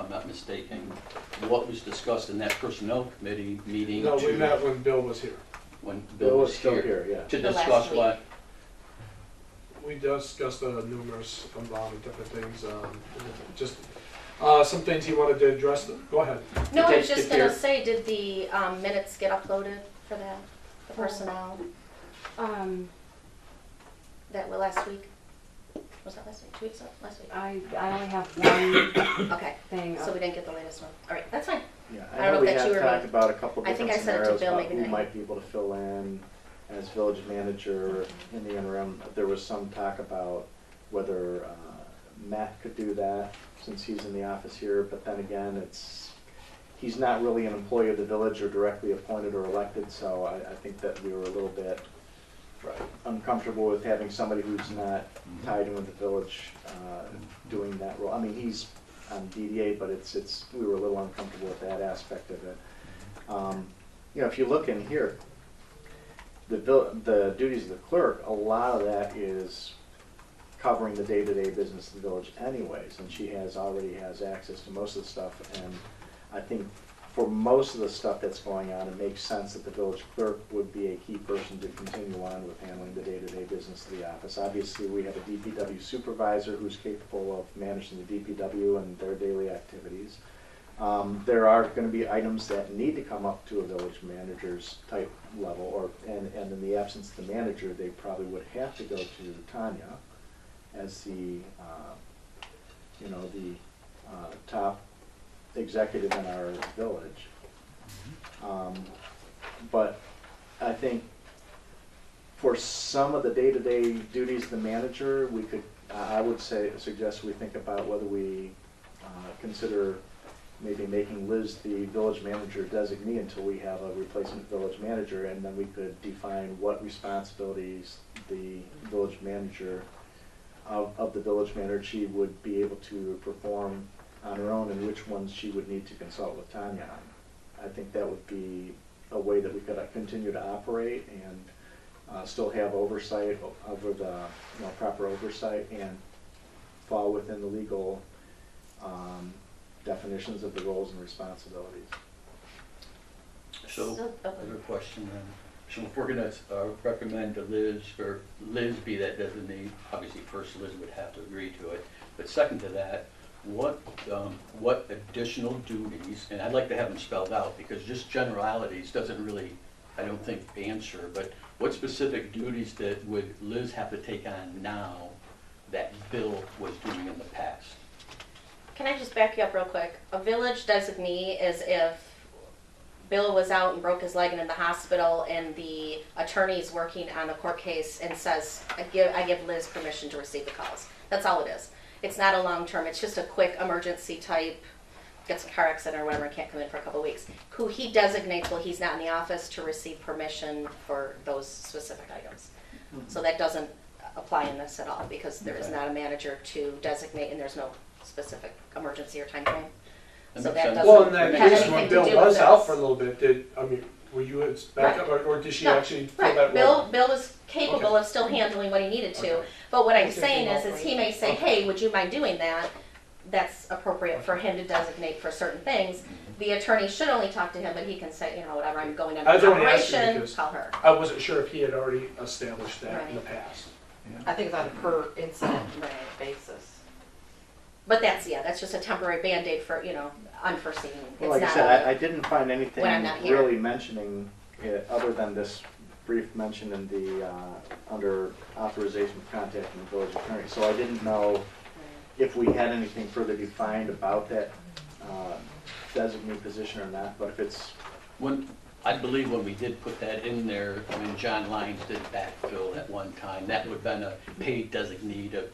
not mistaken. What was discussed in that Personnel Committee meeting? No, we met when Bill was here. When Bill was still here, yeah. To The last discuss week. what? we discussed numerous different things, just some things he wanted to address. Go ahead. No, I was Did- just did gonna there- say, did the minutes get uploaded for that, the personnel, that were last week? Was that last week, 2 weeks ago, last week? I only have one Okay, thing. so we didn't get the latest one. All right, that's fine. Yeah, I I don't know know we if that's have you or talked me. about a couple I think different I sent it to scenarios Bill, about maybe who not might be able to fill in as village manager in the interim. There was some talk about whether Matt could do that since he's in the office here, but then again, he's not really an employee of the village or directly appointed or elected, so I think that we were a little bit uncomfortable with having somebody who's not tied in with the village doing that role. I mean, he's on DDA, but we were a little uncomfortable with that aspect of it. You know, if you look in here, the duties of the clerk, a lot of that is covering the day-to-day business of the village anyways, and she already has access to most of the stuff, and I think for most of the stuff that's going on, it makes sense that the village clerk would be a key person to continue on with handling the day-to-day business of the office. Obviously, we have a DPW supervisor who's capable of managing the DPW and their daily activities. There are going to be items that need to come up to a village manager's type level, and in the absence of the manager, they probably would have to go to Tanya as the top executive in our village. But I think for some of the day-to-day duties of the manager, I would suggest we think about whether we consider maybe making Liz the village manager designee until we have a replacement village manager, and then we could define what responsibilities the village manager of the village manager she would be able to perform on her own and which ones she would need to consult with Tanya on. I think that would be a way that we could continue to operate and still have oversight over the proper oversight and fall within the legal definitions of the roles and responsibilities. So, another question then. So if we're gonna recommend to Liz, or Liz be that designee, obviously first Liz would have to agree to it, but second to that, what additional duties, and I'd like to have them spelled out, because just generalities doesn't really, I don't think, answer, but what specific duties that would Liz have to take on now that Bill was doing in the past? Can I just back you up real quick? A village designee is if Bill was out and broke his leg and in the hospital, and the attorney's working on a court case and says, I give Liz permission to receive the calls. That's all it is. It's not a long-term, it's just a quick emergency type, gets a car accident or whatever and can't come in for a couple of weeks. Who he designates while he's not in the office to receive permission for those specific items. So that doesn't apply in this at all, because there is not a manager to designate and there's no specific emergency or time frame. So that doesn't Well, in that have case, anything when to Bill do was with out this. for a little bit, were you his backup, or did she No, actually fill that Right, role? Bill was capable Okay. of still handling what he needed to, Okay. but what I'm Just saying is remotely. he may say, Okay. hey, would you mind doing that? That's appropriate for him to designate for certain things. The attorney should only talk to him, but he can say, whatever, I'm going I was under only asking operation, because- call her. I wasn't sure if he had already established that in the Right. past. I think it's on a per incident Right. basis. But that's just a temporary Band-Aid for, unforeseen. Well, It's like I not said, a- I didn't find anything when I'm not here. really mentioning it, other than this brief mention in the, under authorization of contacting the village attorney. So I didn't know if we had anything further defined about that designee position or not, but if it's, I believe when we did put that in there, when John Lyons did backfill at one time, that would have been a paid designee to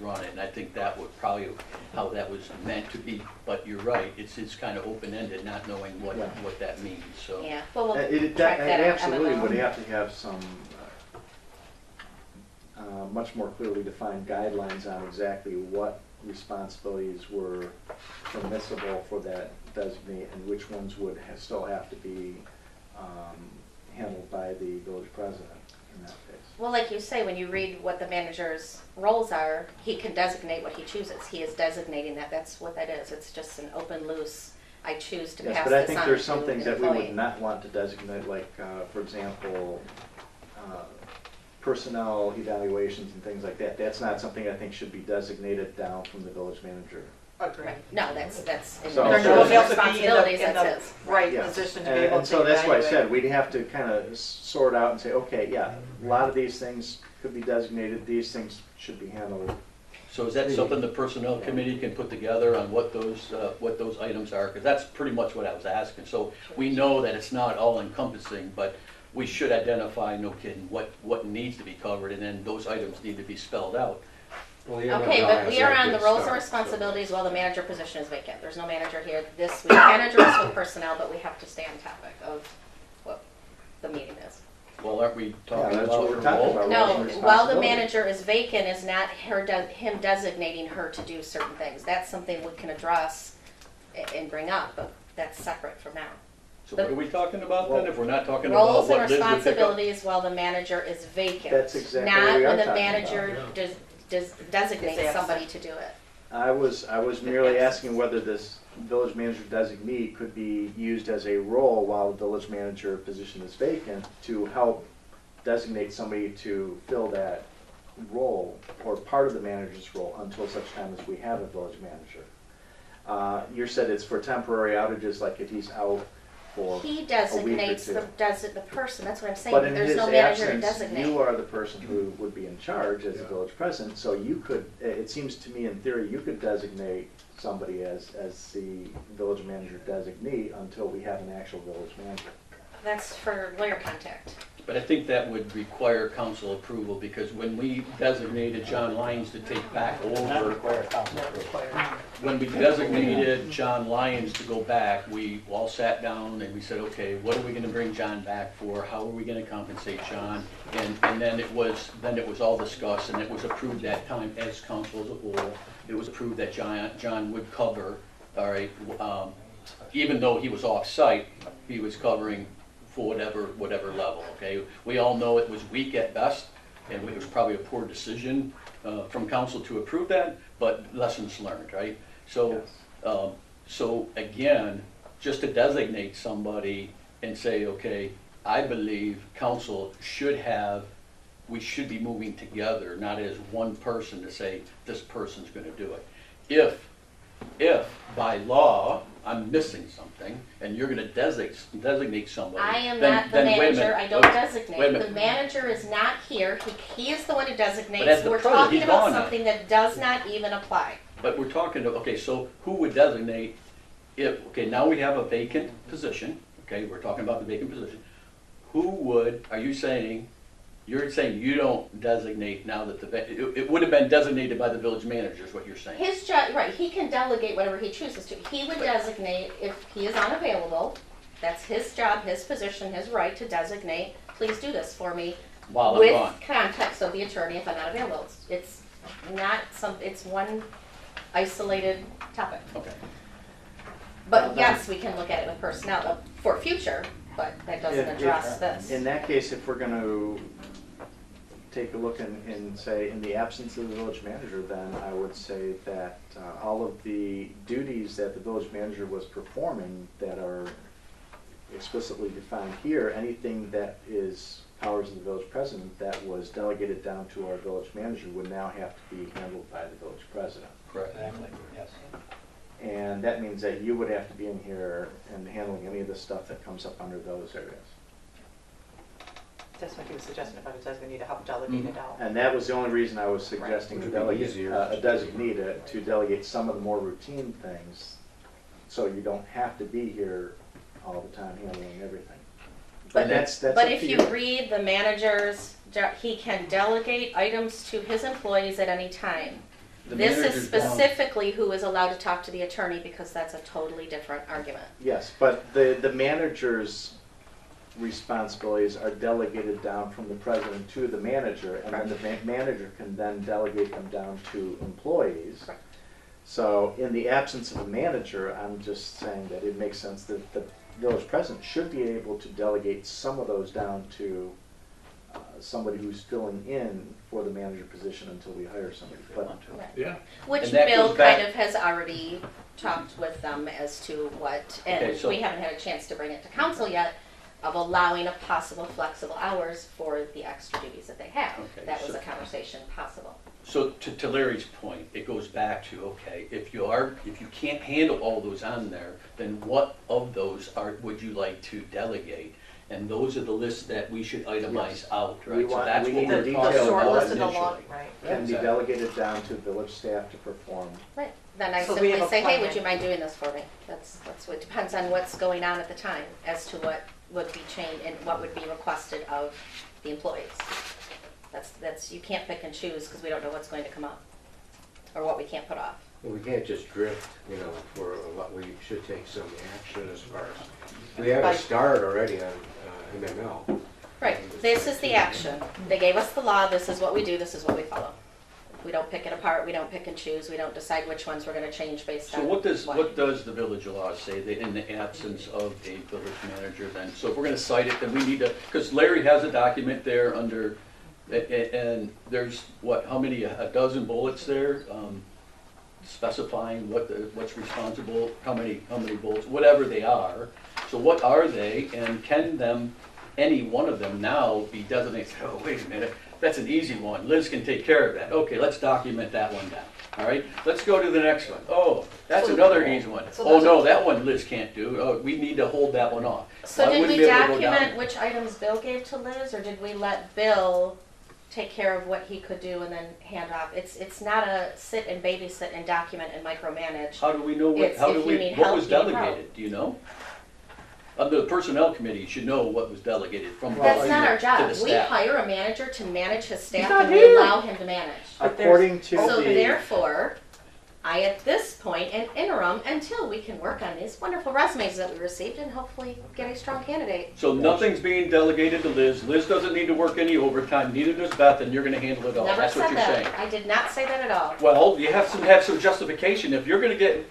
run it, and I think that would probably how that was meant to be, but you're right, it's kind of open-ended, not knowing what that means, so. Yeah, well, we'll it track that out. absolutely MMO. would have to have some much more clearly defined guidelines on exactly what responsibilities were permissible for that designee and which ones would still have to be handled by the village president in that case. Well, like you say, when you read what the manager's roles are, he can designate what he chooses. He is designating that. That's what that is. It's just an open, loose, I choose to Yes, pass but I this think on there's to some things an that we would employee. not want to designate, like, for example, personnel evaluations and things like that, that's not something I think should be designated down from the village manager. Agree. Right. No, that's in So- There those knows to be in responsibilities, the that's his. right Yes. position to be able And to so that's why I evaluate. said, we'd have to kind of sort out and say, okay, yeah, a lot of these things could be designated, these things should be handled. So is that something the personnel committee can put together on what those items are? Because that's pretty much what I was asking. So we know that it's not all encompassing, but we should identify, no kidding, what needs to be covered, and then those items need to be spelled out. Well, the Okay, MML but has we are that on the good roles and stuff, responsibilities while the manager position is vacant. There's no manager here. This, we can address with personnel, but we have to stay on topic of what the meeting is. Well, aren't we Yeah, talking that's about what her we're talking role? about. No, roles and while the responsibilities. manager is vacant is not him designating her to do certain things. That's something we can address and bring up, but that's separate from now. So what are we talking about then, if we're not talking about Roles what and Liz would pick up? responsibilities while the manager is vacant. That's exactly what Not we are when the talking manager about, designates Is somebody to do it. I was merely asking whether this village manager designee could be used as a role while the village manager position is vacant to help designate somebody to fill that role or part of the manager's role until such time as we have a village manager. You said it's for temporary outages, like if he's out for He a week or designates two. the person, that's what I'm But saying. in There's his no manager to absence, designate. you are the person who would be in charge as the Yeah. village president, so you could, it seems to me in theory, you could designate somebody as the village manager designee until we have an actual village manager. That's for lawyer contact. But I think that would require council approval, because when we designated John Lyons to take back Not over, require council. when we designated John Lyons to go back, we all sat down and we said, okay, what are we gonna bring John back for? How are we gonna compensate John? And then it was all discussed, and it was approved that time as council as a whole. It was approved that John would cover, all right, even though he was off-site, he was covering for whatever level, okay? We all know it was weak at best, and it was probably a poor decision from council to approve that, but lessons learned, right? So, so again, just to designate somebody and say, okay, I believe council we should be moving together, not as one person to say, this person's gonna do it. If by law, I'm missing something, and you're gonna designate somebody. I am then- not the then wait a manager, minute. I don't Wait a designate. minute. The manager is not here, he is the one who But designates. as the We're president, talking he's about gone now. something that does not even apply. But we're talking, okay, so who would designate okay, now we have a vacant position, okay, we're talking about the vacant position. You're saying you don't designate now that it would have been designated by the village manager is what you're saying? His job, right, he can delegate whatever he chooses to. He would designate if he is unavailable. That's his job, his position, his right to designate, please do this for me. While I'm With gone. context of the attorney if I'm not available. It's not it's one isolated topic. Okay. But yes, we can look at it with personnel for future, but that doesn't address this. In that case, if we're gonna take a look and say, in the absence of the village manager, then I would say that all of the duties that the village manager was performing that are explicitly defined here, anything that is powers of the village president that was delegated down to our village manager would now have to be handled by the village president. Correct. Exactly, yes. And that means that you would have to be in here and handling any of the stuff that comes up under those areas. That's what he was suggesting about a designee to help delegate it out. And that was the only reason I was suggesting Right. to delegate, Would it be easier a to- designee to delegate some of the more routine things, so you don't have to be here all the time handling everything. But that's But up if to you read the manager's, he can delegate items to his employees at any time. The This is manager's down. specifically who is allowed to talk to the attorney because that's a totally different argument. Yes, but the manager's responsibilities are delegated down from the president to the manager, and then the manager can then delegate them down to employees. Correct. So in the absence of a manager, I'm just saying that it makes sense that the village president should be able to delegate some of those down to somebody who's filling in for the manager position until we hire somebody. But Yeah. Which And that Bill goes back- kind of has already talked with them as to what, Okay, and so- we haven't had a chance to bring it to council yet, of allowing a possible flexible hours for the extra duties that they have. Okay, That was so- a conversation possible. So to Larry's point, it goes back to, okay, if you can't handle all those on there, then what of those would you like to delegate? And those are the lists that we should itemize out, We right? So want- that's we what need we're the talking detailed short about list and the initially. long, right. Can be Exactly. delegated down to village staff to perform. Right. Then I So we simply have a say, hey, would plan. you mind doing this for me? That's what depends on what's going on at the time as to what would be changed and what would be requested of the employees. That's you can't pick and choose because we don't know what's going to come up or what we can't put off. Well, we can't just drift, for a lot, we should take some action as far as, we have a start already on MML. Right. This is the action. They gave us the law. This is what we do. This is what we follow. We don't pick it apart. We don't pick and choose. We don't decide which ones we're going to change based on. So what does the village law say that in the absence of a village manager then? So if we're gonna cite it, then we need to, because Larry has a document there under, and there's how many, a dozen bullets there, specifying what's responsible, how many bullets, whatever they are. So what are they, and can any one of them now be designated? Oh, wait a minute, that's an easy one. Liz can take care of that. Okay, let's document that one down. All right, let's go to the next one. Oh, that's So- another easy one. so Oh, there's no, a- that one Liz can't do. Oh, we need to hold that one off. So I did wouldn't we be able to go down. document which items Bill gave to Liz, or did we let Bill take care of what he could do and then hand off? It's not a sit and babysit and document and micromanage. How do we know It's if you need what help, was you need help. delegated? Do you know? The personnel committee should know what was delegated from. That's not our to job. the We staff. hire a manager to manage his staff not and we here. allow him to manage. But there's- According to So the, therefore, I at this point, an interim, until we can work on these wonderful resumes that we received and hopefully get a strong candidate. So nothing's being delegated to Liz. Liz doesn't need to work any overtime, neither does Beth, and you're gonna handle it all. Never That's what said you're saying. that. I did not say that at all. Well, you have to have some justification. If you're gonna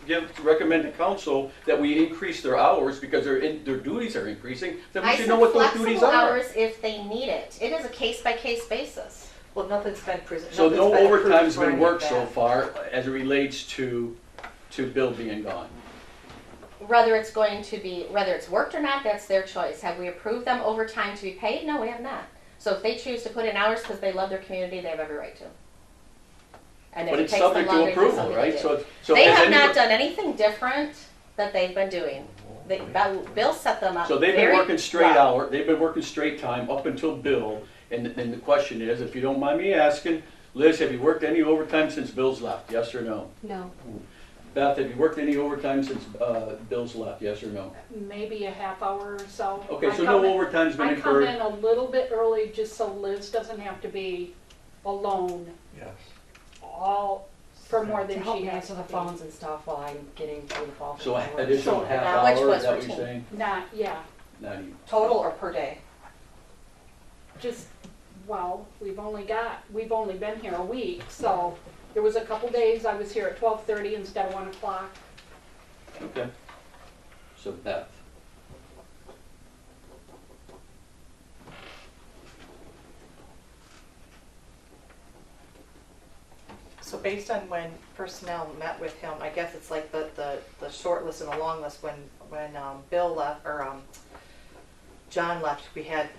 recommend to council that we increase their hours because their duties are increasing, then we I should said know what those duties flexible are. hours if they need it. It is a case-by-case basis. Well, nothing's been presented. So no overtime's for been any worked of so that. far as it relates to Bill being gone. Whether it's worked or not, that's their choice. Have we approved them overtime to be paid? No, we have not. So if they choose to put in hours because they love their community, they have every right to. And if But it it's takes them subject to longer to do approval, something, right? they do. So They has have not anybody- done anything different that they've been doing. Bill set them up So they've been very working straight well. hour, they've been working straight time up until Bill, and the question is, if you don't mind me asking, Liz, have you worked any overtime since Bill's left, yes or no? No, Beth, have you worked any overtime since Bill's left, yes or no? maybe a half hour or so. Okay, I so come no in- overtime's been I come incurred? in a little bit early just so Liz doesn't have to be alone Yes. for more To than help she me has answer to the be. phones and stuff while I'm getting through the phone. So additional So half which hour, was is that what you're routine. saying? Not, yeah, Not even. Total or per day? just, well, we've only been here a week, so there was a couple days I was here at 12:30 instead of 1 o'clock. Okay. So Beth, So based on when personnel met with him, I guess it's like the short list and the long list, when Bill left, or John left, we had,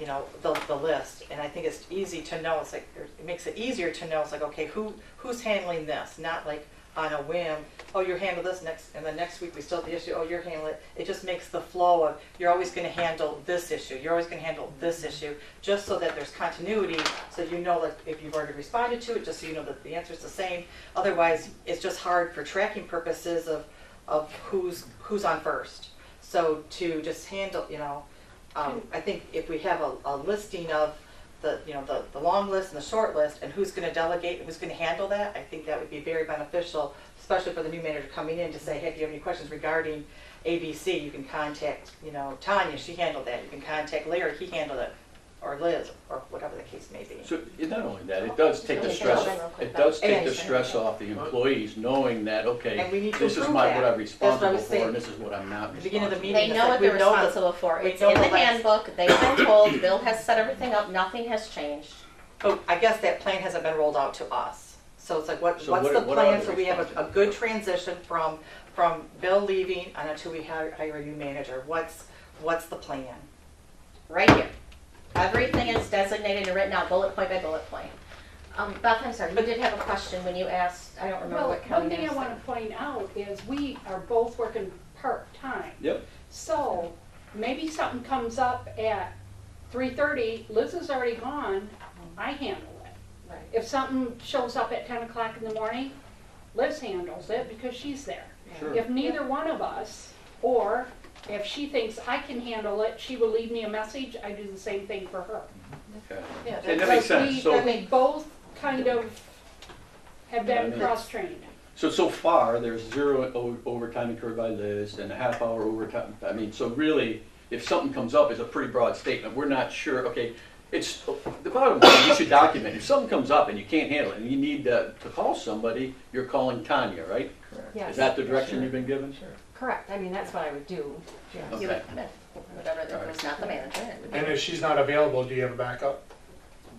the list, and I think it's easy to know, it's like, it makes it easier to know, it's like, okay, who's handling this? Not like on a whim, oh, you're handling this next, and then next week we still have the issue, oh, you're handling it. It just makes the flow of, you're always gonna handle this issue, you're always gonna handle this issue, just so that there's continuity, so you know, like, if you've already responded to it, just so you know that the answer's the same. Otherwise, it's just hard for tracking purposes of who's on first. So to just handle, I think if we have a listing of the long list and the short list, and who's going to delegate and who's going to handle that, I think that would be very beneficial, especially for the new manager coming in to say, hey, if you have any questions regarding ABC, you can contact, Tanya, she handled that. You can contact Larry, he handled it, or Liz, or whatever the case may be. so not only that, it does take the Okay, stress, real quick, it does take the And- stress off the employees, knowing that, okay, And we need to this is approve what that. I'm That's what I responsible was for, saying. and this is what I'm not At the beginning of the responsible They meeting, know what they're we know the- responsible for. we It's know in the the last- handbook. They've been told. Bill has set everything up. Nothing has changed. But I guess that plan hasn't been rolled out to us. So it's like, So what's what the are plan, the so we have a good transition from Bill leaving and until we hire a new manager? What's the plan? right here. Everything is designated and written out, bullet point by bullet point. Beth, I'm sorry, you did have a question when you asked, I don't remember Well, what county one thing I asked. want to point out is we are both working part-time. Yep. So maybe something comes up at 3:30, Liz is already gone, I handle it. Right. If something shows up at 10 o'clock in the morning, Liz handles it because she's there. Sure. If neither one of us, or if she thinks I can handle it, she will leave me a message, I do the same thing for her. Okay. Yeah, And that makes Because sense. So, we both kind of have Yeah, I been mean, cross-trained. so far, there's 0 overtime incurred by Liz and a half-hour overtime. I mean, so really, if something comes up, it's a pretty broad statement. We're not sure, okay, it's, the bottom line, you should document. If something comes up and you can't handle it, and you need to call somebody, you're calling Tanya, right? Yes. Is that the direction you've been given? Sure. Correct, I mean, that's what I would do. Yes. You Okay. would, whatever, it was not the manager. It would be- And if she's not available, do you have a backup?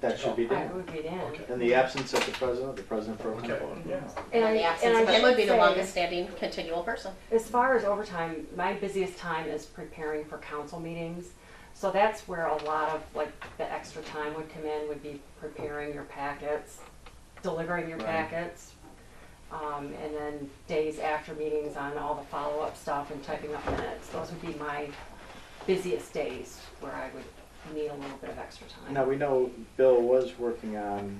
That should be I done. would be in. Okay. In the absence of the president pro Okay. tempore. Yeah. And In the absence and of I him would be should the say, longest standing continual person. As far as overtime, my busiest time is preparing for council meetings. So that's where a lot of like the extra time would come in, would be preparing your packets, delivering your Right. packets. And then days after meetings on all the follow-up stuff and typing up minutes. Those would be my busiest days where I would need a little bit of extra time. Now, we know Bill was working on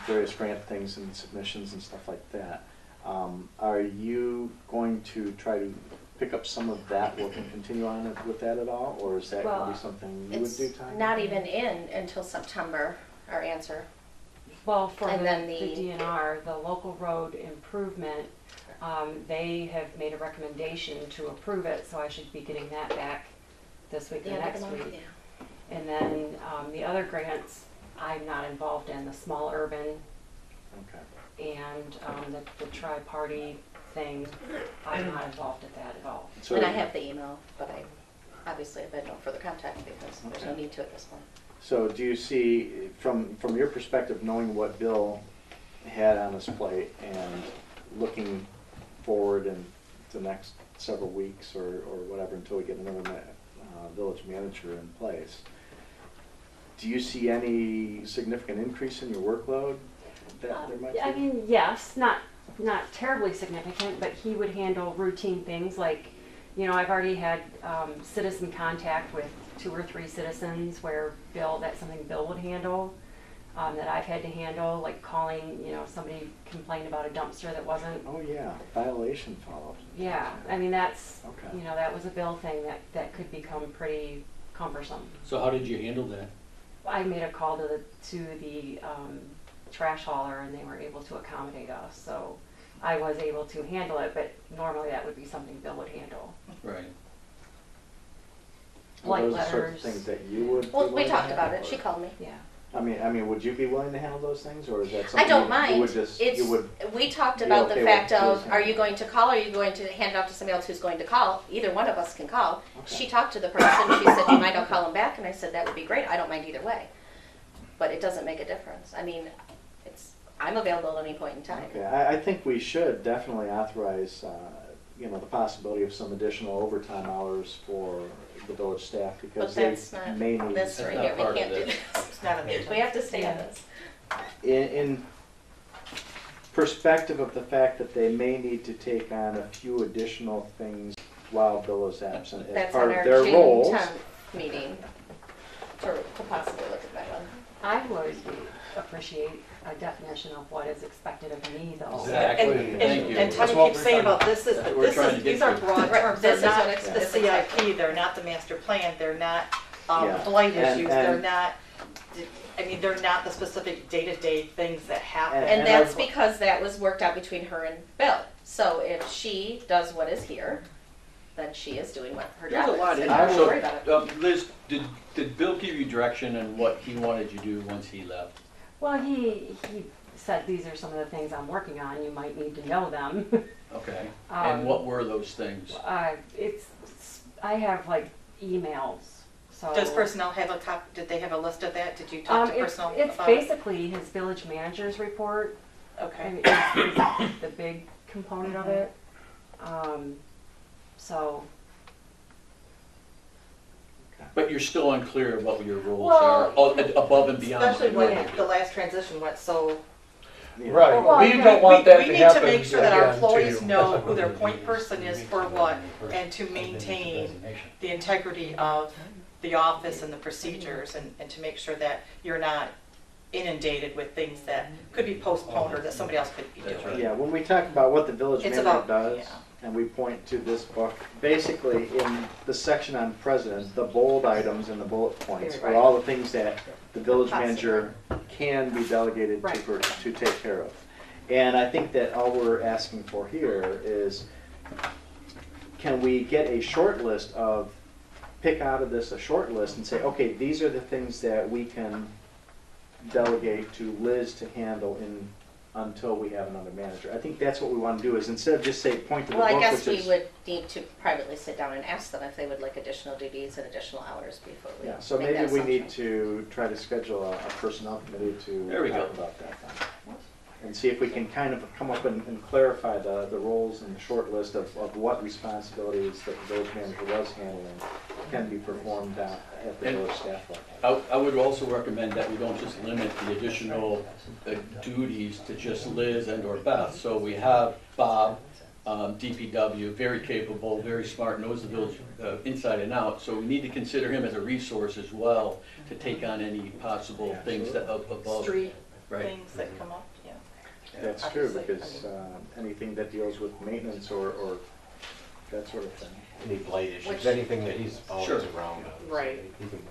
various grant things and submissions and stuff like that. Are you going to try to pick up some of that work and continue on with that at all? Or is that going to Well, be something you would It's do, Tanya? not even in until September, our answer. Well, for And the then the the- DNR, the local road improvement, they have made a recommendation to approve it, so I should be getting that back this week or The end of next the month, week. yeah. And then the other grants, I'm not involved in, the small urban Okay. and the tri-party thing, I'm not involved at that at all. So- And I have the email, but I obviously have had no further contact because there's no Okay. need to at this point. So do you see, from your perspective, knowing what Bill had on his plate and looking forward in the next several weeks or whatever until we get another village manager in place, do you see any significant increase in your workload that there might be? I mean, yes, not terribly significant, but he would handle routine things like, I've already had citizen contact with 2 or 3 citizens where that's something Bill would handle, that I've had to handle, like calling, somebody complained about a dumpster that wasn't. Oh, yeah, violation follow-up. Yeah, I mean, that's, Okay. that was a Bill thing that could become pretty cumbersome. So how did you handle that? I made a call to the trash hauler and they were able to accommodate us, so I was able to handle it, but normally that would be something Bill would handle. Right. Are Like those the sorts of letters. things that you would? be Well, we willing to talked about handle, it, she or- called me. Yeah. I mean, would you be willing to handle those things, or is that something? I don't you mind. would just, It's, you would, we talked be about okay the with fact of, losing are it. you going to call, or are you going to hand it off to somebody else who's going to call? Either one of us can call. Okay. She talked to the person, she said, do you mind I'll call him back? And I said, that would be great, I don't mind either way. But it doesn't make a difference. I mean, I'm available at any point in time. okay, I think we should definitely authorize, the possibility of some additional overtime hours for the village staff, But because that's they not may need. this That's right not here, we part of can't do this. this. It's not on the We agenda. have to stay on Yeah. this. In perspective of the fact that they may need to take on a few additional things while Bill is absent as That's part on of our their June roles. 10th meeting, to possibly look at that one. I would appreciate a definition of what is expected of me, though. Exactly. And Thank you. and That's Tanya what keeps we're saying trying about this is, That's what we're trying to get these are to. broad Right, terms, this they're is not what it's- the this is exactly. CIP, they're not the master plan, they're not Yeah. blight And- issues, they're and- not, they're not the specific day-to-day things that happen. And And that's I've- because that was worked out between her and Bill. So if she does what is here, then she is doing what her There's job a is. lot in and there. don't So, worry about it. Liz, did Bill give you direction on what he wanted you to do once he left? Well, he said these are some of the things I'm working on, you might need to know them. Okay. Um, And what were those things? I have like emails, so. Does personnel have did they have a list of that? Did you talk to It's personnel about it? basically his village manager's report. I Okay. mean, it's the big component of it. So, But you're still unclear what your roles Well, are, above and beyond. Especially when Yeah. the last transition went so. Right, Well, we don't want that to We need happen to make sure that our again to employees you. know who their point person is for what, and to maintain the integrity of the office and the procedures, and to make sure that you're not inundated with things that could be postponed or that somebody else could be That's doing. right. Yeah, when we talk about what the village It's manager about- does, yeah. and we point to this book, basically in the section on president, the bold items and the bullet points are Right. all the things that the village Possible. manager can be delegated Right. to take care of. And I think that all we're asking for here is, can we get a short list of, pick out of this a short list and say, okay, these are the things that we can delegate to Liz to handle until we have another manager. I think that's what we want to do, is instead of just say, point to the Well, book, I guess which we is. would need to privately sit down and ask them if they would like additional duties and additional hours before we Yeah, so make maybe that we need assumption. to try to schedule a personnel committee There we to go. talk about that then. And see if we can kind of come up and clarify the roles and the short list of what responsibilities that the village manager was handling can be performed at the And- village staff level. I would also recommend that we don't just limit the additional duties to just Liz and or Beth. So we have Bob, DPW, very capable, very smart, knows the village inside and out. So we need to consider him as a resource as well to take on any possible things that above. Street Right. things that come up, yeah. That's true, Obviously, because anything that deals with maintenance or that sort of thing. Any blight issues, Which- anything that he's always Sure. around. Right. He can-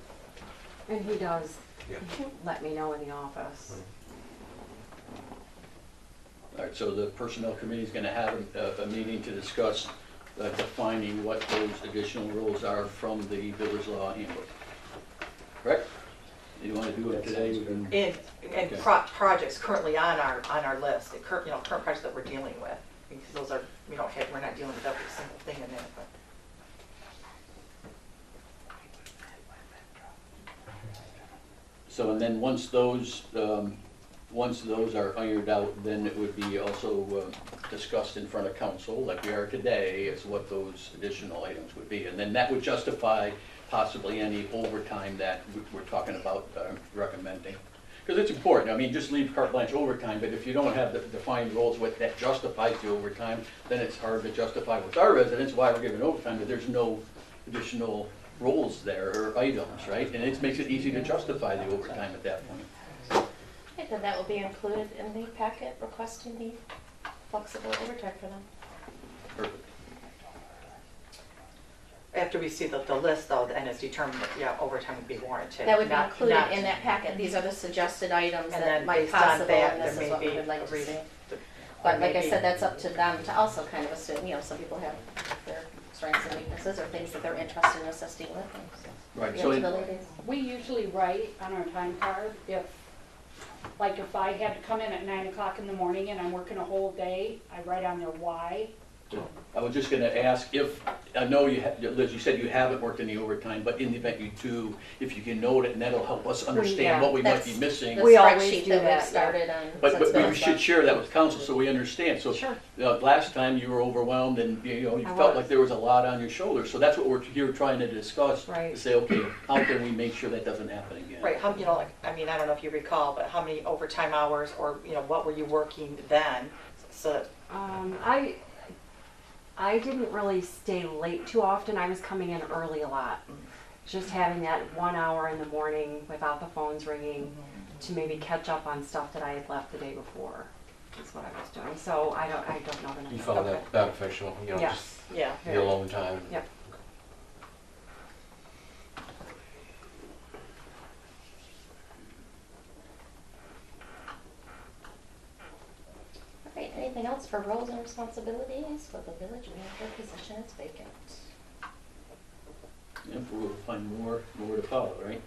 And he does Yeah. let me know in the office. All right, so the personnel committee is going to have a meeting to discuss defining what those additional roles are from the village law handbook. Correct? You want to do it today? We can- And Okay. projects currently on our list, the current projects that we're dealing with, because those are, we're not dealing with every single thing in there, but. So, and then once those are ironed out, then it would be also discussed in front of council, like we are today, as what those additional items would be. And then that would justify possibly any overtime that we're talking about recommending. Because it's important, I mean, just leave carte blanche overtime, but if you don't have the defined roles that justifies the overtime, then it's hard to justify with our residents why we're giving overtime, but there's no additional roles there or items, right? And it makes it easy to justify the overtime at that point. Okay, then that will be included in the packet requesting the flexible overtime for them. Perfect. After we see the list though, and it's determined that, yeah, overtime would be warranted. That would be not- included not- in that packet. These are the suggested items And that then might based on possible, that, and this there is may what we be would like a to reason see. to- But like I maybe- said, that's up to them to also kind of assume, some people have their strengths and weaknesses or things that they're interested in assisting with. Right, and so to in- the ladies. We usually write on our time card if I had to come in at 9 o'clock in the morning and I'm working a whole day, I write on there why. I was just gonna ask if, I know Liz, you said you haven't worked any overtime, but in the event you do, if you can note it, and that'll help us understand what we might be That's missing. The We always spreadsheet do that that, we've started on. But since we Bill's should left. share that with council so we understand. So Sure. last time you were overwhelmed and you I felt was. like there was a lot on your shoulders. So that's what we're here trying to discuss. Right. To say, okay, how can we make sure that doesn't happen again? Right, how, I don't know if you recall, but how many overtime hours or, what were you working then? So, I didn't really stay late too often. I was coming in early a lot. Just having that 1 hour in the morning without the phones ringing to maybe catch up on stuff that I had left the day before is what I was doing. So I don't know the number. You found Okay. that beneficial, just Yes. yeah. the alone time. Yep. All right, anything else for roles and responsibilities for the village manager position is vacant? If we'll find more to follow, right?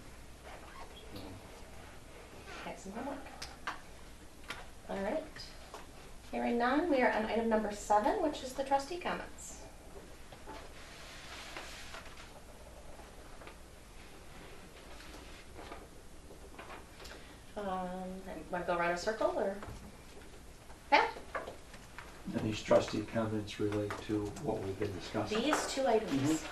Excellent homework. All right. Hearing none, we are on item number 7, which is the trustee comments. Want to go around a circle or? Pat? And these trustee comments relate to what we've been discussing. These 2 items.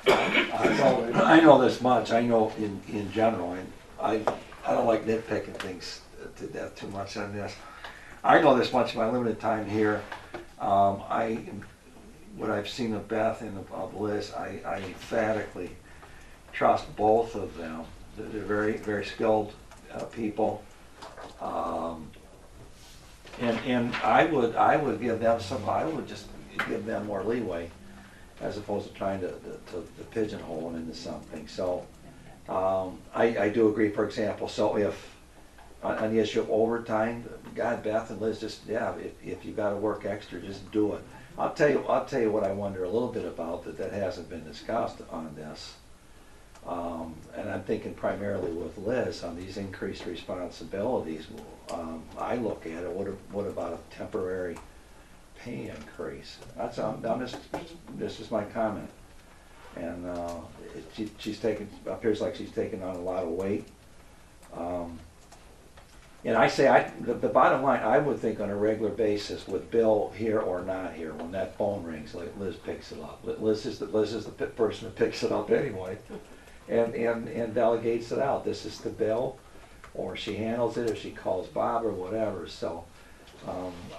I know this much, I know in general, and I don't like nitpicking things to death too much on this. I know this much in my limited time here. What I've seen of Beth and of Liz, I emphatically trust both of them. They're very, very skilled people. And I would give them I would just give them more leeway as opposed to trying to pigeonhole them into something. So I do agree, for example, so if on the issue of overtime, God, Beth and Liz, just, yeah, if you gotta work extra, just do it. I'll tell you what I wonder a little bit about that hasn't been discussed on this. And I'm thinking primarily with Liz on these increased responsibilities. I look at it, what about a temporary pay increase? That's this is my comment. And appears like she's taken on a lot of weight. And I say, the bottom line, I would think on a regular basis with Bill here or not here, when that phone rings, like Liz picks it up. Liz is the person who picks it up anyway, and delegates it out. This is to Bill, or she handles it, or she calls Bob or whatever. So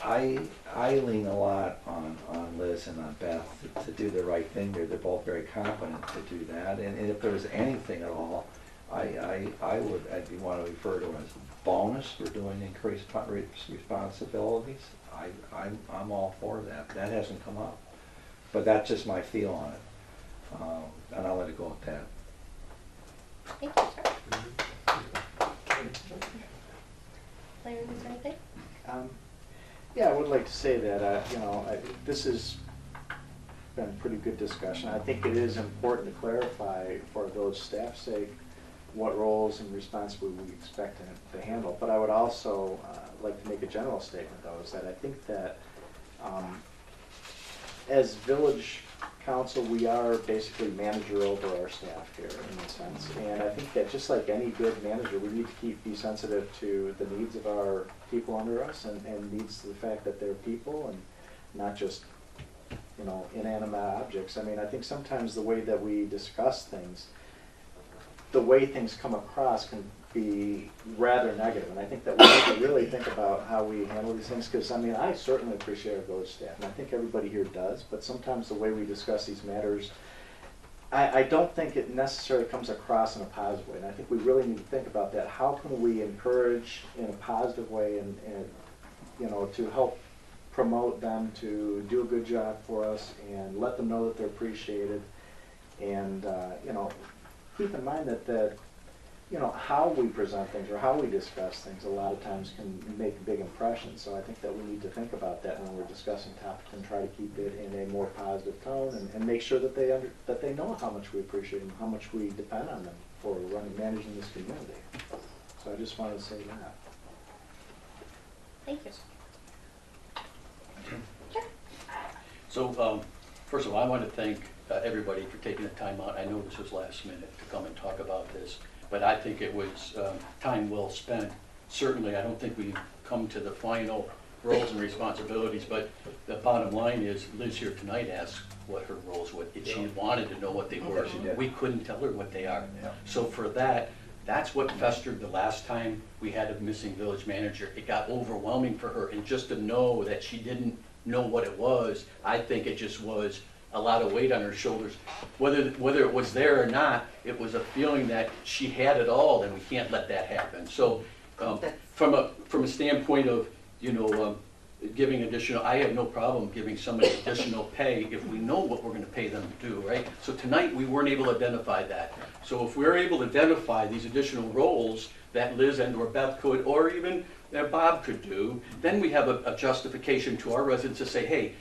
I lean a lot on Liz and on Beth to do the right thing. They're both very competent to do that. And if there's anything at all, I'd want to refer to it as bonus for doing increased responsibilities. I'm all for that. That hasn't come up, but that's just my feel on it, and I'll let it go at that. Thank you, sir. Larry, is there anything? Yeah, I would like to say that, this has been a pretty good discussion. I think it is important to clarify for those staff's sake what roles and responsibilities we expect to handle. But I would also like to make a general statement, though, is that I think that as village council, we are basically manager over our staff here in a sense. And I think that just like any good manager, we need to be sensitive to the needs of our people under us and needs to the fact that they're people and not just, inanimate objects. I mean, I think sometimes the way that we discuss things, the way things come across can be rather negative. And I think that we need to really think about how we handle these things, because, I certainly appreciate our village staff, and I think everybody here does, but sometimes the way we discuss these matters, I don't think it necessarily comes across in a positive way. And I think we really need to think about that. How can we encourage in a positive way and to help promote them to do a good job for us and let them know that they're appreciated, and keep in mind that how we present things or how we discuss things a lot of times can make a big impression. So I think that we need to think about that when we're discussing topics and try to keep it in a more positive tone and make sure that they know how much we appreciate them, how much we depend on them for managing this community. So I just wanted to say that. Thank you. So, first of all, I want to thank everybody for taking the time out. I know this was last minute to come and talk about this, but I think it was time well spent. Certainly, I don't think we've come to the final roles and responsibilities, but the bottom line is Liz here tonight asked what her roles were. She wanted to know what they were. We couldn't tell her what they are. So for that's what festered the last time we had a missing village manager. It got overwhelming for her, and just to know that she didn't know what it was, I think it just was a lot of weight on her shoulders. Whether it was there or not, it was a feeling that she had it all, and we can't let that happen. So from a standpoint of giving additional, I have no problem giving somebody additional pay if we know what we're going to pay them to do, right? So tonight we weren't able to identify that. So if we're able to identify these additional roles that Liz and or Beth could, or even Bob could do, then we have a justification to our residents to say, hey,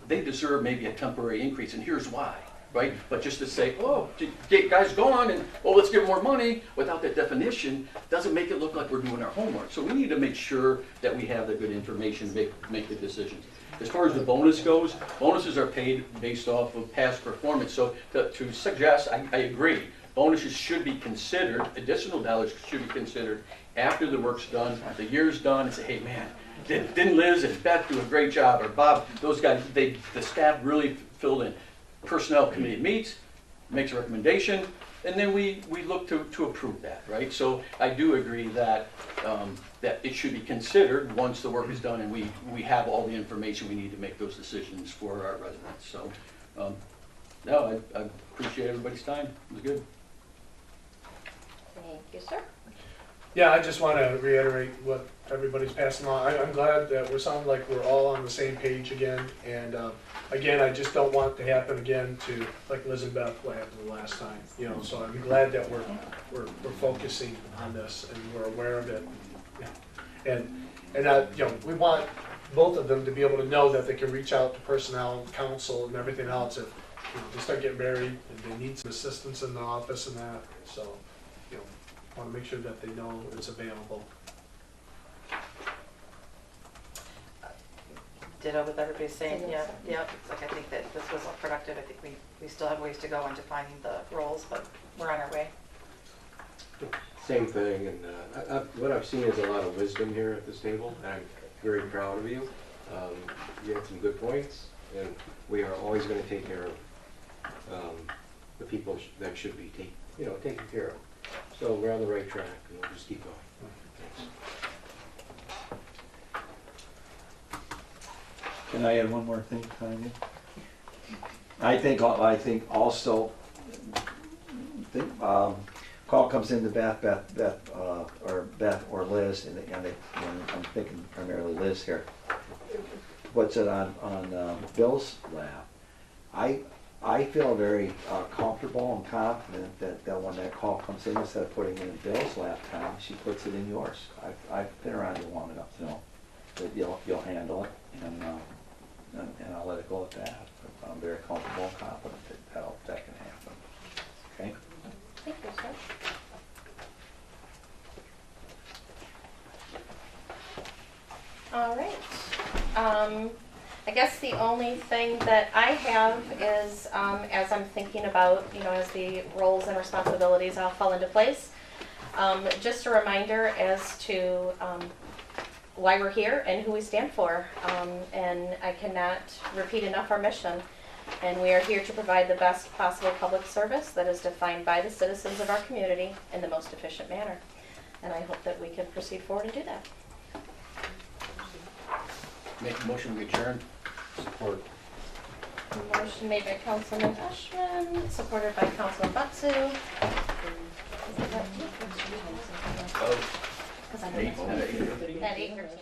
they deserve maybe a temporary increase, and here's why, right? But just to say, oh, guys, go on and, let's give more money, without that definition, doesn't make it look like we're doing our homework. So we need to make sure that we have the good information to make the decisions. As far as the bonus goes, bonuses are paid based off of past performance. So to suggest, I agree, bonuses should be considered, additional dollars should be considered after the work's done, the year's done, and say, hey man, didn't Liz and Beth do a great job, or Bob, those guys, the staff really filled in. Personnel committee meets, makes a recommendation, and then we look to approve that, right? So I do agree that, that it should be considered once the work is done and we have all the information we need to make those decisions for our residents. So, no, I appreciate everybody's time. It was good. Thank you, sir. Yeah, I just want to reiterate what everybody's passing on. I'm glad that we sound like we're all on the same page again. And again, I just don't want it to happen again to, like Elizabeth, what happened the last time. You know, so I'm glad that we're focusing on this and we're aware of it. Yeah. And you know, we want both of them to be able to know that they can reach out to personnel, council, and everything else if you know, they start getting married and they need some assistance in the office and that. So, you know, want to make sure that they know it's available. Ditto with everybody saying, Yes. yeah, it's like, I think that this was productive. I think we still have ways to go into finding the roles, but we're on our way. Same thing, and what I've seen is a lot of wisdom here at this table, and I'm very proud of you. You had some good points, and we are always going to take care of the people that should be taken care of. So we're on the right track, and we'll just keep going. Thanks. Can I add one more thing, Tanya? I think also, call comes into Beth or Liz, and I'm thinking primarily Liz here. Puts it on Bill's lap. I feel very comfortable and confident that when that call comes in, instead of putting it in Bill's lap time, she puts it in yours. I've been around you long enough to know that you'll handle it, and I'll let it go at that. But I'm very comfortable and confident that can happen. Okay? Thank you, sir. All right. I guess the only thing that I have is, as I'm thinking about, you know, as the roles and responsibilities all fall into place, just a reminder as to why we're here and who we stand for. And I cannot repeat enough our mission. And we are here to provide the best possible public service that is defined by the citizens of our community in the most efficient manner. And I hope that we can proceed forward and do that. Make a motion to adjourn. Support. Motion made by Councilman Ushman, supported by Councilman Batsu. Oh, 8:13. At 8:13.